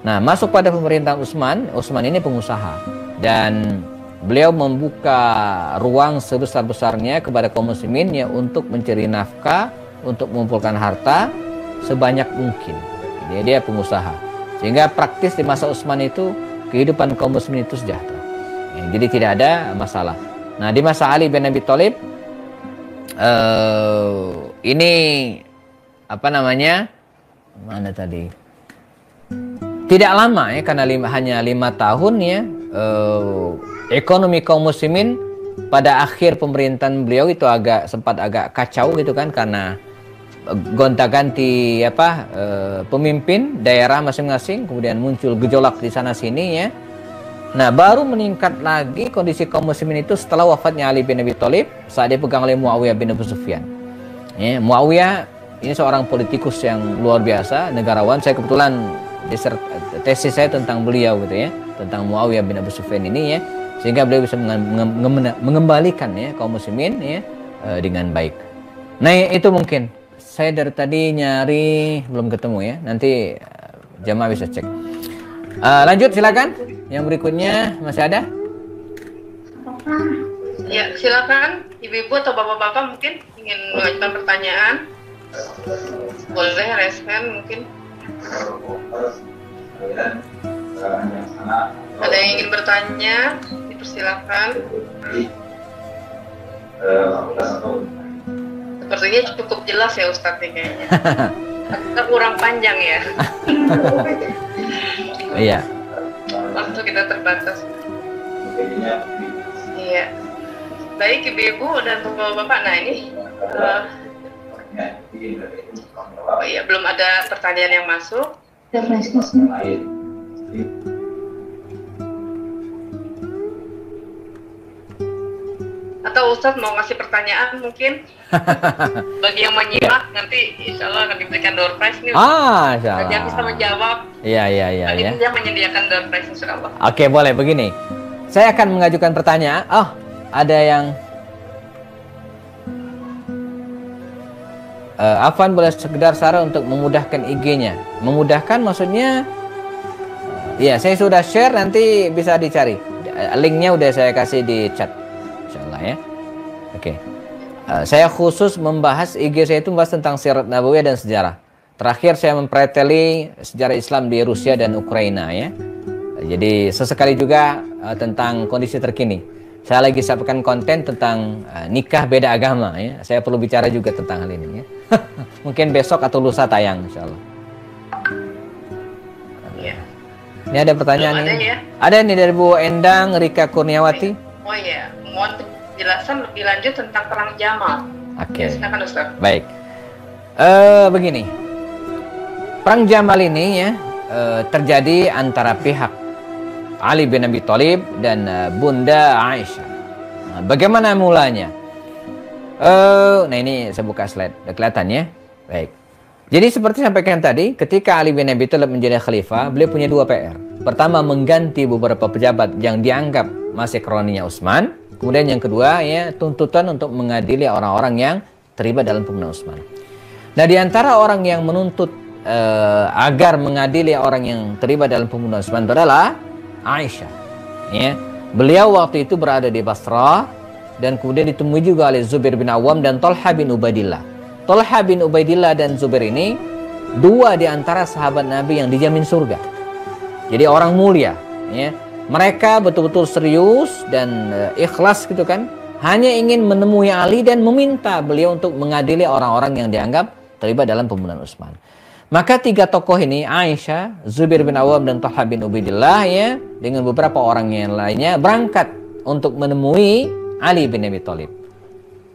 Nah, masuk pada pemerintahan Utsman ini pengusaha, dan beliau membuka ruang sebesar-besarnya kepada kaum muslimin ya untuk mencari nafkah, untuk mengumpulkan harta sebanyak mungkin. Dia pengusaha, sehingga praktis di masa Utsman itu kehidupan kaum muslimin itu sejahtera ya, jadi tidak ada masalah. Nah, di masa Ali bin Abi Thalib ini mana tadi, tidak lama ya, karena hanya 5 tahun ya, ekonomi kaum muslimin pada akhir pemerintahan beliau itu sempat agak kacau gitu kan, karena gonta-ganti pemimpin daerah masing-masing, kemudian muncul gejolak di sana sini ya. Nah, baru meningkat lagi kondisi kaum muslimin itu setelah wafatnya Ali bin Abi Thalib, saat dipegang oleh Muawiyah bin Abu Sufyan ya. Muawiyah ini seorang politikus yang luar biasa, negarawan. Saya kebetulan tesis saya tentang beliau gitu ya, tentang Muawiyah bin Abu Sufyan ini ya, sehingga beliau bisa mengembalikan ya kaum muslimin ya dengan baik. Nah, itu mungkin saya dari tadi nyari belum ketemu ya, nanti jamaah bisa cek. Lanjut silakan, yang berikutnya masih ada? Ya, silakan ibu-ibu atau bapak-bapak mungkin ingin mengajukan pertanyaan. Boleh respon mungkin. Ada yang ingin bertanya, dipersilakan. Sepertinya cukup jelas ya Ustadz kayaknya. Agak kurang panjang ya. Iya. Waktu kita terbatas. Iya. Baik ibu-ibu dan bapak-bapak. Nah ini, oh iya belum ada pertanyaan yang masuk. Atau Ustadz mau ngasih pertanyaan mungkin bagi yang menyimak nanti insya Allah akan diberikan door prize nih. Insya Allah. Yang bisa menjawab. Iya. Dia menyediakan door prize insya Allah. Oke, boleh begini. Saya akan mengajukan pertanyaan. Oh, ada yang Afwan boleh sekedar saran untuk memudahkan IG-nya. Memudahkan maksudnya ya saya sudah share, nanti bisa dicari. Linknya udah saya kasih di chat. Insyaallah ya. Oke. Saya khusus membahas IG saya itu membahas tentang sirat nabawiyah dan sejarah. Terakhir saya mempreteli sejarah Islam di Rusia dan Ukraina ya. Jadi sesekali juga tentang kondisi terkini. Saya lagi siapkan konten tentang nikah beda agama ya. Saya perlu bicara juga tentang hal ini ya. Mungkin besok atau lusa tayang insyaallah. Iya. Ini ada pertanyaan ada, nih. Ya? Ada nih dari Bu Endang Rika Kurniawati. Oh iya, mohon penjelasan lebih lanjut tentang perang Jamal. Oke. Ya, silakan Ustaz. Baik. Begini. Perang Jamal ini ya terjadi antara pihak Ali bin Abi Thalib dan Bunda Aisyah. Nah, bagaimana mulanya? Nah ini saya buka slide, udah kelihatan ya. Baik. Jadi seperti sampaikan tadi, ketika Ali bin Abi Thalib menjadi khalifah, beliau punya dua PR. Pertama, mengganti beberapa pejabat yang dianggap masih kroninya Utsman. Kemudian yang kedua ya, tuntutan untuk mengadili orang-orang yang terlibat dalam pembunuhan Utsman. Nah, di antara orang yang menuntut agar mengadili orang yang terlibat dalam pembunuhan Utsman adalah Aisyah. Ya. Beliau waktu itu berada di Basrah dan kemudian ditemui juga oleh Zubair bin Awam dan Talha bin Ubaidillah. Talha bin Ubaidillah dan Zubair ini dua di antara sahabat Nabi yang dijamin surga. Jadi orang mulia. Ya. Mereka betul-betul serius dan ikhlas gitu kan. Hanya ingin menemui Ali dan meminta beliau untuk mengadili orang-orang yang dianggap terlibat dalam pembunuhan Utsman. Maka tiga tokoh ini, Aisyah, Zubair bin Awam dan Talha bin Ubaidillah ya, dengan beberapa orang yang lainnya berangkat untuk menemui Ali bin Abi Thalib.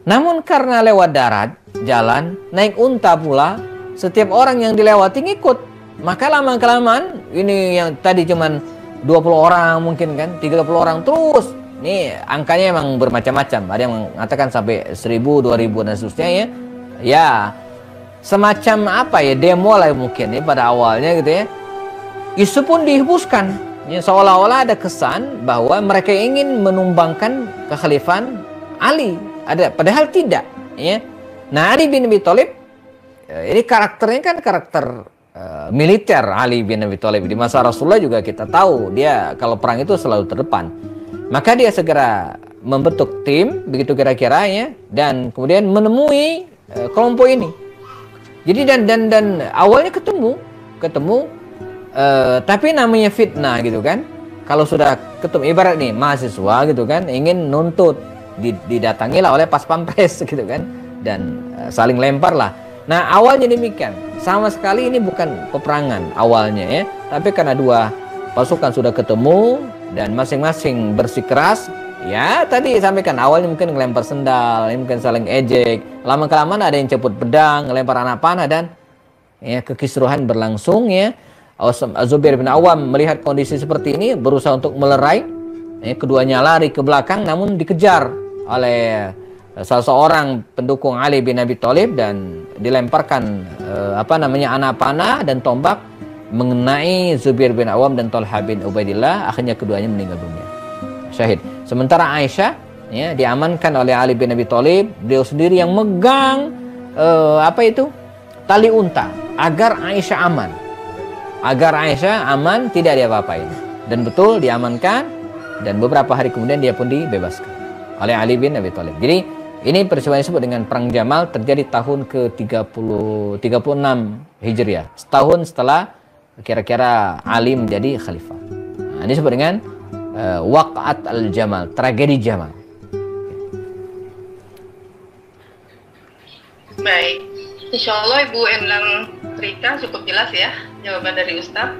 Namun karena lewat darat, jalan, naik unta pula, setiap orang yang dilewati ngikut. Maka lama-kelamaan, ini yang tadi cuman 20 orang mungkin kan, 30 orang terus. Nih angkanya emang bermacam-macam. Ada yang mengatakan sampai 1000, 2000 dan seterusnya ya. Ya, semacam apa ya, demo lah mungkin ya pada awalnya gitu ya. Isu pun dihembuskan ya, seolah-olah ada kesan bahwa mereka ingin menumbangkan kekhalifahan Ali, padahal tidak ya. Nah, Ali bin Abi Thalib ini karakternya kan karakter militer. Ali bin Abi Thalib di masa Rasulullah juga kita tahu dia kalau perang itu selalu terdepan. Maka dia segera membentuk tim begitu kira-kira ya, dan kemudian menemui kelompok ini. Jadi dan awalnya ketemu, tapi namanya fitnah gitu kan. Kalau sudah ketemu, ibarat nih mahasiswa gitu kan, ingin nuntut, didatangilah oleh pas pampres gitu kan, dan saling lempar lah. Nah awalnya demikian, sama sekali ini bukan peperangan awalnya ya, tapi karena dua pasukan sudah ketemu dan masing-masing bersikeras. Ya tadi sampaikan awalnya mungkin ngelempar sendal, mungkin saling ejek. Lama-kelamaan ada yang ceput pedang, ngelempar anak panah, dan ya kekisruhan berlangsung ya. Zubair bin Awam melihat kondisi seperti ini berusaha untuk melerai. Ya, keduanya lari ke belakang namun dikejar oleh salah seorang pendukung Ali bin Abi Thalib dan dilemparkan anak panah dan tombak mengenai Zubair bin Awam dan Talha bin Ubaidillah. Akhirnya keduanya meninggal dunia. Syahid. Sementara Aisyah ya diamankan oleh Ali bin Abi Thalib, beliau sendiri yang megang tali unta agar Aisyah aman, tidak diapa-apain. Dan betul diamankan, dan beberapa hari kemudian dia pun dibebaskan oleh Ali bin Abi Thalib. Jadi ini peristiwa yang disebut dengan perang Jamal terjadi tahun ke-36 Hijriah, setahun setelah kira-kira Ali menjadi khalifah. Nah, ini disebut dengan Waqat al-Jamal, tragedi Jamal. Baik, insya Allah Ibu Endang Rika, cukup jelas ya jawaban dari Ustadz.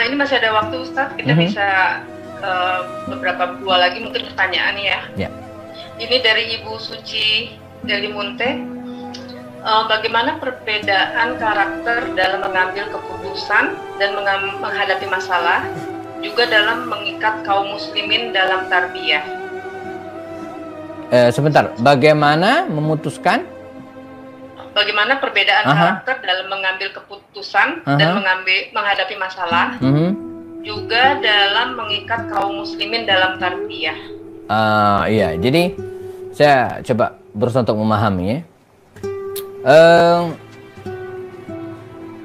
Ini masih ada waktu Ustadz, kita bisa beberapa dua lagi mungkin pertanyaan ya. Ini dari Ibu Suci Delimunte. Bagaimana perbedaan karakter dalam mengambil keputusan dan menghadapi masalah, juga dalam mengikat kaum muslimin dalam tarbiyah? Sebentar, bagaimana memutuskan? Bagaimana perbedaan karakter dalam mengambil keputusan dan menghadapi masalah, juga dalam mengikat kaum muslimin dalam tarbiyah? Iya, jadi saya coba berusaha untuk memahami ya.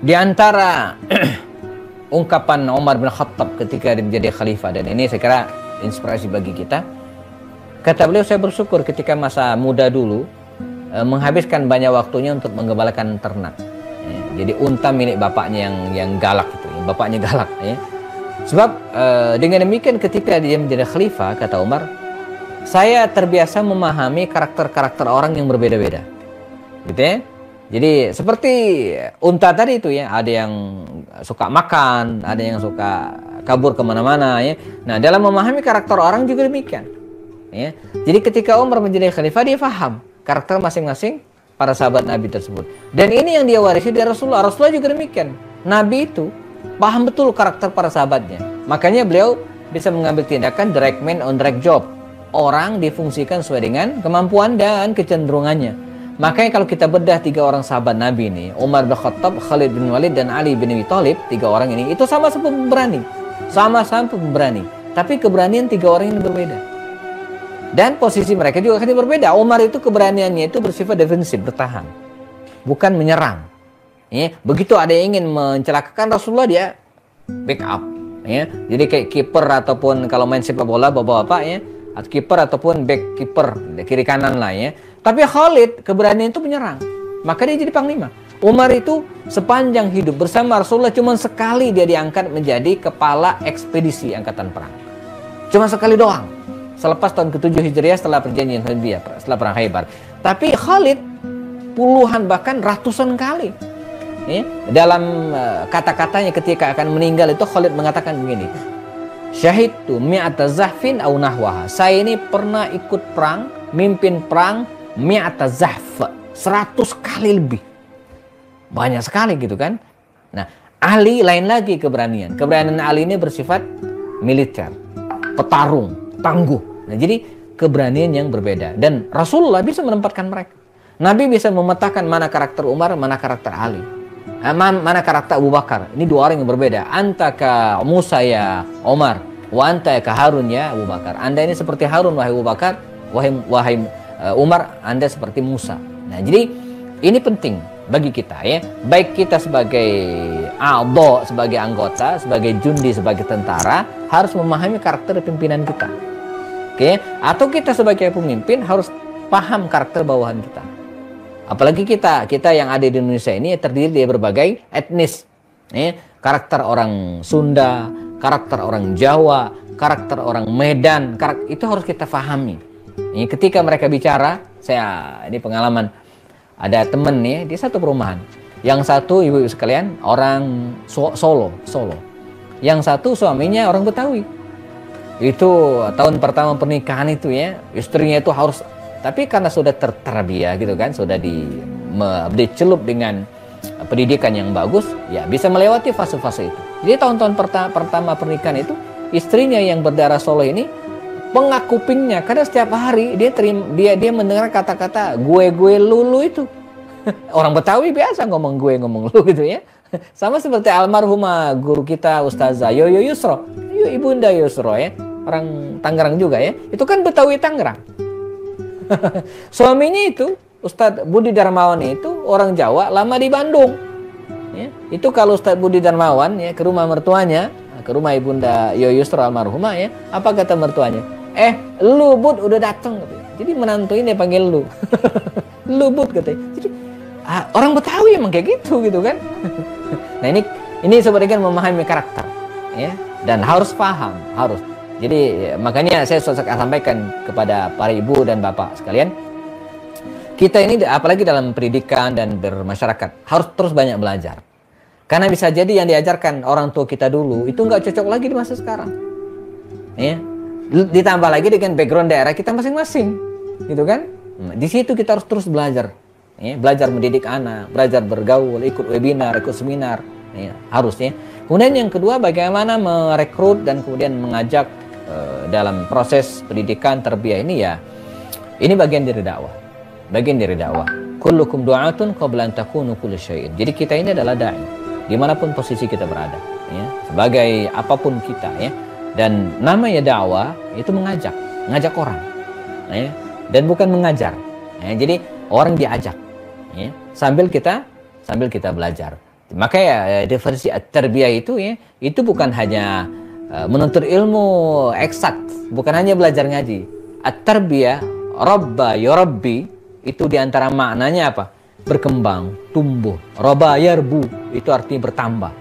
Di antara ungkapan Umar bin Khattab ketika dia menjadi khalifah, dan ini saya kira inspirasi bagi kita. Kata beliau, saya bersyukur ketika masa muda dulu menghabiskan banyak waktunya untuk menggembalakan ternak. Jadi unta milik bapaknya yang galak itu, bapaknya galak. Ya. Sebab dengan demikian ketika dia menjadi khalifah, kata Umar, saya terbiasa memahami karakter-karakter orang yang berbeda-beda. Gitu ya. Jadi seperti unta tadi itu ya, ada yang suka makan, ada yang suka kabur kemana-mana ya. Nah, dalam memahami karakter orang juga demikian. Ya. Jadi ketika Umar menjadi khalifah, dia paham karakter masing-masing para sahabat Nabi tersebut. Dan ini yang dia warisi dari Rasulullah. Rasulullah juga demikian. Nabi itu paham betul karakter para sahabatnya. Makanya beliau bisa mengambil tindakan direct man on direct job. Orang difungsikan sesuai dengan kemampuan dan kecenderungannya. Makanya kalau kita bedah 3 orang sahabat Nabi ini, Umar bin Khattab, Khalid bin Walid, dan Ali bin Abi Thalib, 3 orang ini, itu sama-sama pemberani. Sama-sama pemberani. Tapi keberanian 3 orang ini berbeda. Dan posisi mereka juga akan berbeda. Umar itu keberaniannya itu bersifat defensif, bertahan, bukan menyerang. Ya, begitu ada yang ingin mencelakakan Rasulullah, dia backup. Ya, jadi kayak kiper ataupun kalau main sepak bola bapak-bapak ya, atau kiper ataupun back kiper kiri kanan lah ya. Tapi Khalid keberanian itu menyerang, maka dia jadi panglima. Umar itu sepanjang hidup bersama Rasulullah cuma sekali dia diangkat menjadi kepala ekspedisi angkatan perang. Cuma sekali doang. Selepas tahun ke-7 Hijriah setelah perjanjian Hudaybiyah, setelah perang Khaybar. Tapi Khalid puluhan bahkan ratusan kali. Ya, dalam kata-katanya ketika akan meninggal itu Khalid mengatakan begini, syahidtu mi'ata zahfin aw nahwaha. Saya ini pernah ikut perang, mimpin perang mi'ata zahf, 100 kali lebih. Banyak sekali gitu kan. Nah, Ali lain lagi keberanian. Keberanian Ali ini bersifat militer, petarung, tangguh. Nah, jadi keberanian yang berbeda. Dan Rasulullah bisa menempatkan mereka. Nabi bisa memetakan mana karakter Umar, mana karakter Ali, mana karakter Abu Bakar. Ini 2 orang yang berbeda. Anta ka Musa ya Umar, wa anta ka Harun ya Abu Bakar. Anda ini seperti Harun wahai Abu Bakar, wahai Umar, Anda seperti Musa. Nah, jadi ini penting bagi kita ya. Baik kita sebagai sebagai anggota, sebagai jundi, sebagai tentara, harus memahami karakter pimpinan kita. Oke, atau kita sebagai pemimpin harus paham karakter bawahan kita. Apalagi kita yang ada di Indonesia ini terdiri dari berbagai etnis. Karakter orang Sunda, karakter orang Jawa, karakter orang Medan, itu harus kita pahami. Ketika mereka bicara, ini pengalaman, ada temen nih di satu perumahan. Yang satu ibu-ibu sekalian orang Solo. Yang satu suaminya orang Betawi. Itu tahun pertama pernikahan itu ya, istrinya itu harus, tapi karena sudah tertarbiyah gitu kan, sudah dicelup dengan pendidikan yang bagus, ya bisa melewati fase-fase itu. Jadi tahun-tahun pertama pernikahan itu, istrinya yang berdarah Solo ini pengak kupingnya, karena setiap hari dia mendengar kata-kata gue lu itu. Orang Betawi biasa ngomong lu gitu ya. Sama seperti almarhumah guru kita Ustazah Yoyo Yusro, Ibunda Yusro ya, orang Tangerang juga ya. Itu kan Betawi Tangerang. Suaminya itu Ustadz Budi Darmawan itu orang Jawa, lama di Bandung. Ya, itu kalau Ustadz Budi Darmawan ya ke rumah mertuanya, ke rumah Ibunda Yoyo Yusro almarhumah ya, apa kata mertuanya? Lu Bud udah datang. Jadi menantu ini panggil lu. Lu Bud katanya. Jadi orang Betawi emang kayak gitu kan. Nah, ini sebenarnya memahami karakter ya, dan harus paham, harus. Jadi makanya saya sampaikan kepada para ibu dan bapak sekalian, Kita ini apalagi dalam pendidikan dan bermasyarakat harus terus banyak belajar. Karena bisa jadi yang diajarkan orang tua kita dulu itu nggak cocok lagi di masa sekarang. Ya. Ditambah lagi dengan background daerah kita masing-masing, gitu kan? Di situ kita harus terus belajar. Ya, belajar mendidik anak, belajar bergaul, ikut webinar, ikut seminar, ya, harusnya. Kemudian yang kedua, bagaimana merekrut dan kemudian mengajak dalam proses pendidikan tarbiyah ini ya. Ini bagian dari dakwah. Bagian dari dakwah. Kullukum du'atun qabla an takunu kullu syai'in. Jadi kita ini adalah dai, dimanapun posisi kita berada, ya, sebagai apapun kita, ya. Dan namanya dakwah itu mengajak orang, ya, dan bukan mengajar. Ya, jadi orang diajak, ya, sambil kita belajar. Maka ya definisi at-tarbiyah itu, ya, itu bukan hanya menuntut ilmu eksak, bukan hanya belajar ngaji. At-tarbiyah, rabba yurabbi, itu diantara maknanya apa? Berkembang, tumbuh. Rabba yarbu, itu artinya bertambah.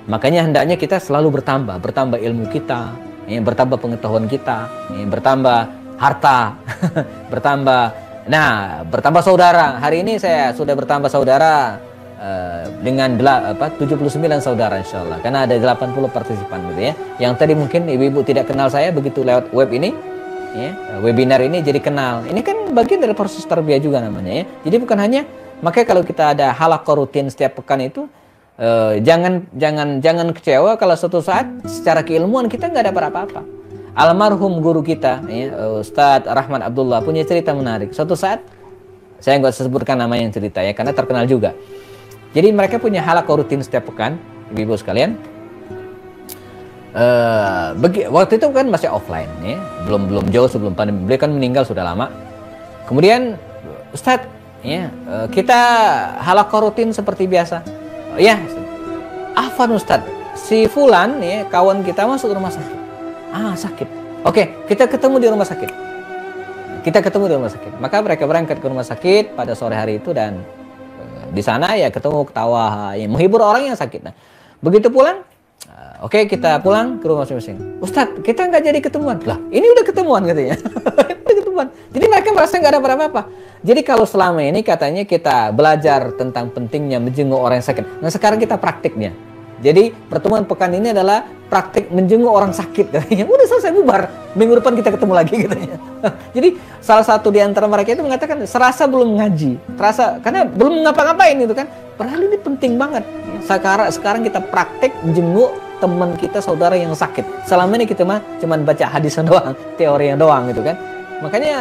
Makanya hendaknya kita selalu bertambah ilmu kita, ya, bertambah pengetahuan kita, ya, bertambah harta, bertambah saudara. Hari ini saya sudah bertambah saudara dengan 79 saudara insyaallah. Karena ada 80 partisipan gitu, ya. Yang tadi mungkin ibu-ibu tidak kenal saya, begitu lewat web ini, ya, webinar ini jadi kenal. Ini kan bagian dari proses tarbiyah juga namanya, ya. Jadi bukan hanya, makanya kalau kita ada halaqah rutin setiap pekan itu, jangan kecewa kalau suatu saat secara keilmuan kita nggak dapat apa-apa. Almarhum guru kita, ya, Ustadz Rahman Abdullah punya cerita menarik. Suatu saat, saya nggak sebutkan nama yang cerita, ya, karena terkenal juga. Jadi mereka punya halaqah rutin setiap pekan, ibu-ibu sekalian. Waktu itu kan masih offline, ya, belum jauh sebelum pandemi. Beliau kan meninggal sudah lama. Kemudian Ustadz, ya, kita halaqah rutin seperti biasa. Ya, afwan Ustadz, si Fulan, ya, kawan kita masuk rumah sakit. Sakit. Oke, kita ketemu di rumah sakit. Maka mereka berangkat ke rumah sakit pada sore hari itu, dan di sana ya ketemu, ketawa, ya, menghibur orang yang sakit. Nah, begitu pulang, oke, kita pulang ke rumah masing-masing. Ustadz, kita nggak jadi ketemuan. Lah, ini udah ketemuan katanya. Jadi mereka merasa nggak ada apa-apa. Jadi kalau selama ini katanya kita belajar tentang pentingnya menjenguk orang yang sakit. Nah, sekarang kita praktiknya. Jadi pertemuan pekan ini adalah praktik menjenguk orang sakit katanya. Udah selesai, bubar. Minggu depan kita ketemu lagi katanya. Jadi salah satu di antara mereka itu mengatakan serasa belum ngaji. Terasa karena belum ngapa-ngapain itu kan. Padahal ini penting banget. Sekarang kita praktik menjenguk teman kita, saudara yang sakit. Selama ini kita mah cuman baca hadisan doang, teorinya doang gitu kan. Makanya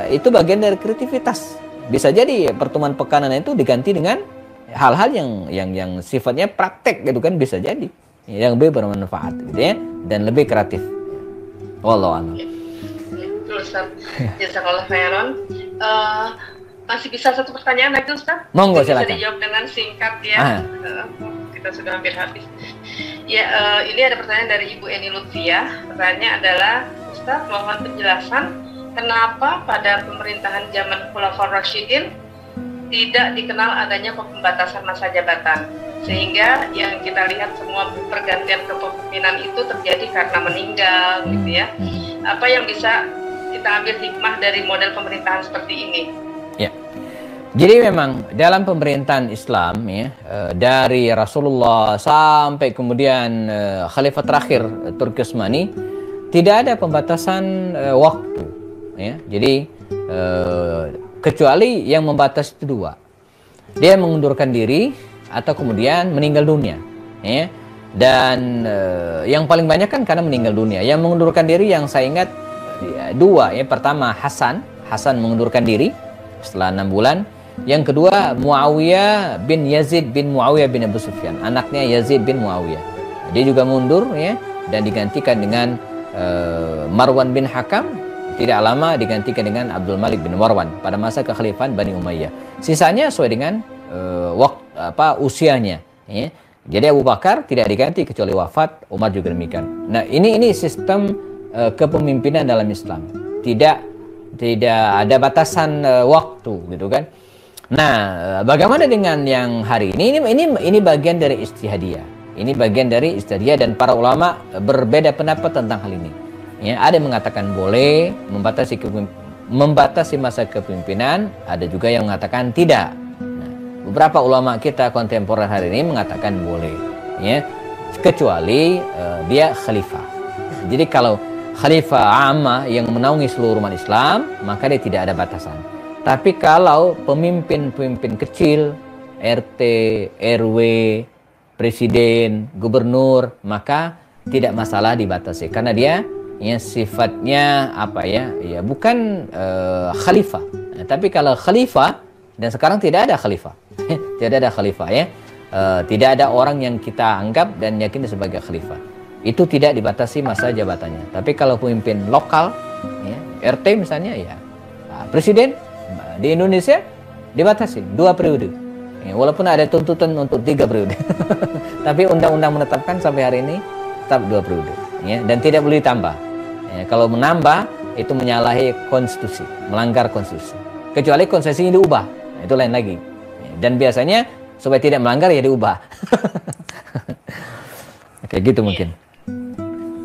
itu bagian dari kreativitas. Bisa jadi pertemuan pekanan itu diganti dengan hal-hal yang sifatnya praktek gitu kan, bisa jadi yang lebih bermanfaat gitu, ya, dan lebih kreatif. Wallahu a'lam. Ustaz, jazakallah khairan. Masih bisa satu pertanyaan lagi Ustaz? Monggo, silakan. Bisa dijawab dengan singkat, ya. Kita sudah hampir habis. Ya, ini ada pertanyaan dari Ibu Eni Lutfiah. Pertanyaannya adalah, Ustaz, mohon penjelasan kenapa pada pemerintahan zaman Khulafaur Rasyidin tidak dikenal adanya pembatasan masa jabatan, sehingga yang kita lihat semua pergantian kepemimpinan itu terjadi karena meninggal, gitu ya. Apa yang bisa kita ambil hikmah dari model pemerintahan seperti ini? Ya, jadi memang dalam pemerintahan Islam, ya, dari Rasulullah sampai kemudian Khalifah terakhir Turki Utsmani, tidak ada pembatasan waktu, ya. Jadi kecuali yang membatasi itu dua, dia mengundurkan diri atau kemudian meninggal dunia, ya. Dan yang paling banyak kan karena meninggal dunia. Yang mengundurkan diri yang saya ingat dua, ya. Pertama Hasan mengundurkan diri setelah 6 bulan. Yang kedua Muawiyah bin Yazid bin Muawiyah bin Abu Sufyan, anaknya Yazid bin Muawiyah. Dia juga mundur, ya, dan digantikan dengan Marwan bin Hakam. Tidak lama digantikan dengan Abdul Malik bin Marwan pada masa kekhalifahan Bani Umayyah. Sisanya sesuai dengan usianya, ya. Jadi Abu Bakar tidak diganti kecuali wafat, Umar juga demikian. Nah, ini sistem kepemimpinan dalam Islam. Tidak ada batasan waktu, gitu kan. Nah, bagaimana dengan yang hari ini? Ini bagian dari ijtihadiyah. Ini bagian dari ijtihadiyah, dan para ulama berbeda pendapat tentang hal ini. Ya, ada yang mengatakan boleh membatasi membatasi masa kepemimpinan, ada juga yang mengatakan tidak. Nah, beberapa ulama kita kontemporer hari ini mengatakan boleh, ya, kecuali dia khalifah. Jadi kalau khalifah ammah yang menaungi seluruh umat Islam, maka dia tidak ada batasan. Tapi kalau pemimpin-pemimpin kecil, RT, RW, presiden, gubernur, maka tidak masalah dibatasi karena dia ya sifatnya apa ya? Ya bukan khalifah. Nah, tapi kalau khalifah, dan sekarang tidak ada khalifah. Tidak ada khalifah ya. Tidak ada orang yang kita anggap dan yakini sebagai khalifah. Itu tidak dibatasi masa jabatannya. Tapi kalau pemimpin lokal, ya, RT misalnya, ya presiden di Indonesia dibatasi 2 periode. Ya, walaupun ada tuntutan untuk 3 periode. Tapi undang-undang menetapkan sampai hari ini tetap 2 periode. Ya, dan tidak boleh ditambah. Ya, kalau menambah itu menyalahi konstitusi, melanggar konstitusi. Kecuali konstitusinya diubah, nah, itu lain lagi. Ya, dan biasanya supaya tidak melanggar ya diubah. Kayak gitu mungkin.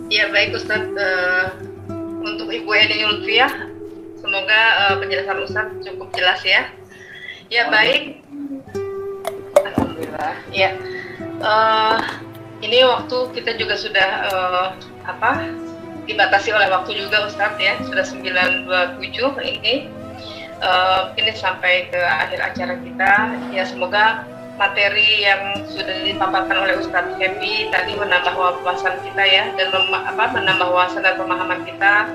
Ya baik Ustadz, untuk Ibu Eni Lutfiah, semoga penjelasan Ustadz cukup jelas ya. Ya baik, alhamdulillah. Ya, ini waktu kita juga sudah dibatasi oleh waktu juga Ustadz ya, sudah 9:27 ini. Ini sampai ke akhir acara kita. Ya semoga materi yang sudah dipaparkan oleh Ustadz Happy tadi menambah wawasan kita ya, dan menambah wawasan dan pemahaman kita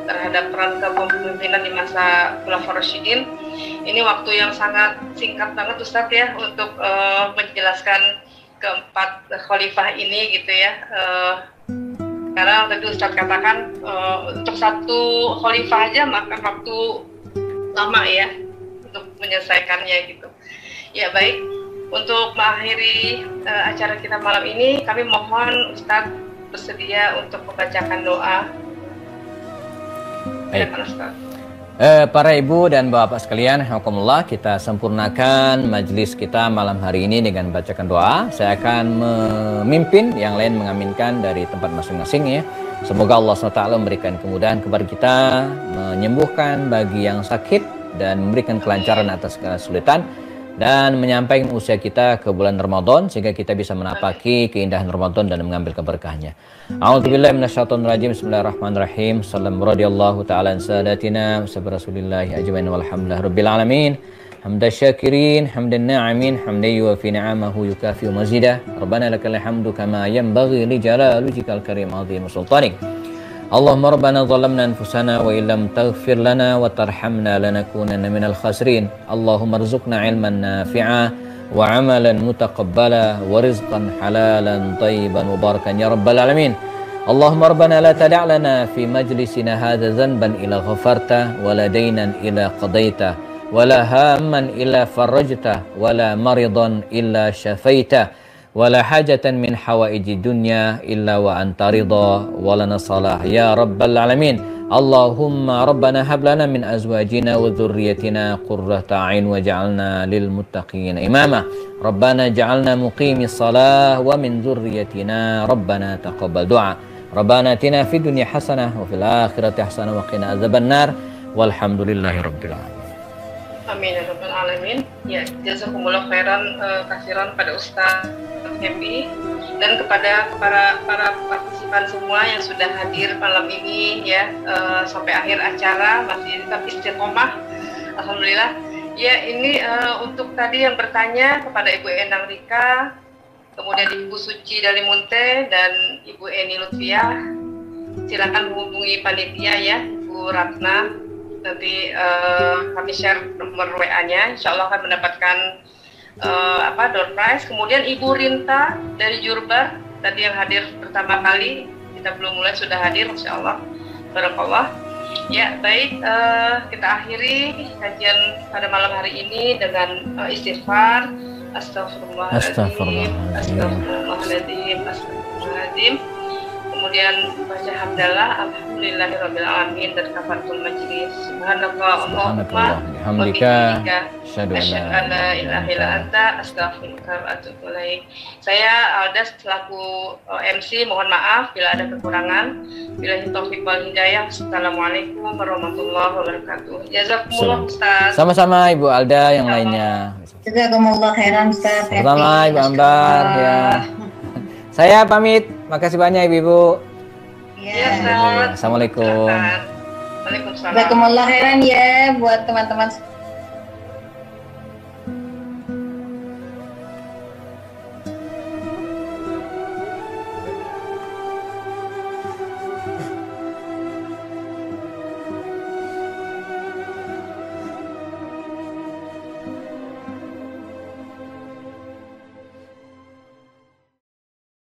terhadap peran kepemimpinan di masa Khulafaur Rasyidin. Ini waktu yang sangat singkat banget Ustadz ya untuk menjelaskan keempat khalifah ini gitu ya. Karena tadi Ustadz katakan untuk satu khalifah aja makan waktu lama ya untuk menyelesaikannya gitu. Ya baik. Untuk mengakhiri acara kita malam ini, kami mohon Ustadz bersedia untuk membacakan doa. Baik. Para ibu dan bapak sekalian, alhamdulillah kita sempurnakan majelis kita malam hari ini dengan bacakan doa. Saya akan memimpin, yang lain mengaminkan dari tempat masing-masing ya. Semoga Allah SWT memberikan kemudahan kepada kita, menyembuhkan bagi yang sakit dan memberikan kelancaran atas segala kesulitan, dan menyampaikan usia kita ke bulan Ramadan sehingga kita bisa menapaki keindahan Ramadan dan mengambil keberkahnya. A'udzubillahi minasyaitonir rajim. Bismillahirrahmanirrahim. Sallam radhiyallahu ta'ala an sadatina wa rasulillahi ajmain walhamdulillahi rabbil alamin. Hamdan syakirin, hamdan na'imin, hamdan yuwafi ni'amahu yukafi mazidah. Rabbana lakal hamdu kama yanbaghi li jalali wajhikal karim azim sultanik. Allahumma rabbana zalamna anfusana wa illam taghfir lana wa tarhamna lanakunanna minal khasirin. Allahumma rzuqna ilman nafi'a wa amalan mutaqabbala wa rizqan halalan tayyiban mubarakan ya rabbal alamin. Allahumma rabbana la tada' lana fi majlisina hadha dhanban illa ghafarta wa la daynan illa qadaita wa la hamman illa farajta wa la maridan illa syafaita wala hajatan min hawaiji dunya illa wa anta ridha walana salah ya rabbal alamin. Allahumma rabbana hab lana min azwajina wa dhurriyyatina qurrata a'yun waj'alna lil muttaqina imama. Rabbana ja'alna muqimis salah wa min dhurriyyatina rabbana taqabbal du'a. Rabbana atina fid dunya hasanah wa fil akhirati hasanah wa qina adzabannar walhamdulillahi rabbil alamin. Amin ya rabbal alamin. Ya, jazakumullah khairan kasiran pada Ustaz Happy dan kepada para partisipan semua yang sudah hadir malam ini ya, sampai akhir acara masih tetap istiqomah. Alhamdulillah. Ya, ini untuk tadi yang bertanya kepada Ibu Endang Rika, kemudian Ibu Suci Dalimunte dan Ibu Eni Lutfiah, silakan hubungi panitia ya, Ibu Ratna. Nanti kami share nomor WA-nya, insya Allah akan mendapatkan door prize. Kemudian Ibu Rinta dari Jurbar tadi yang hadir pertama kali, kita belum mulai sudah hadir, insya Allah. Barakallah. Ya baik, kita akhiri kajian pada malam hari ini dengan istighfar. Astagfirullahaladzim. Astagfirullahaladzim. Astagfirullahaladzim. kemudian baca hamdalah, alhamdulillahirabbil alamin, dan kafaratul majlis. Subhanallahumma wa bihamdika asyhadu an la ilaha illa anta astaghfiruka wa atubu ilaik. Saya Alda selaku MC, mohon maaf bila ada kekurangan. Billahi taufiq wal hidayah. Assalamualaikum warahmatullahi wabarakatuh. Jazakumullah Ustaz. Sama-sama Ibu Alda, yang lainnya. Jazakumullah khairan Ustaz. Sama Ibu Ambar ya. Saya pamit. Makasih banyak Ibu. Ya, Ustaz. Assalamualaikum. Waalaikumsalam. Jazakumullah khairan ya buat teman-teman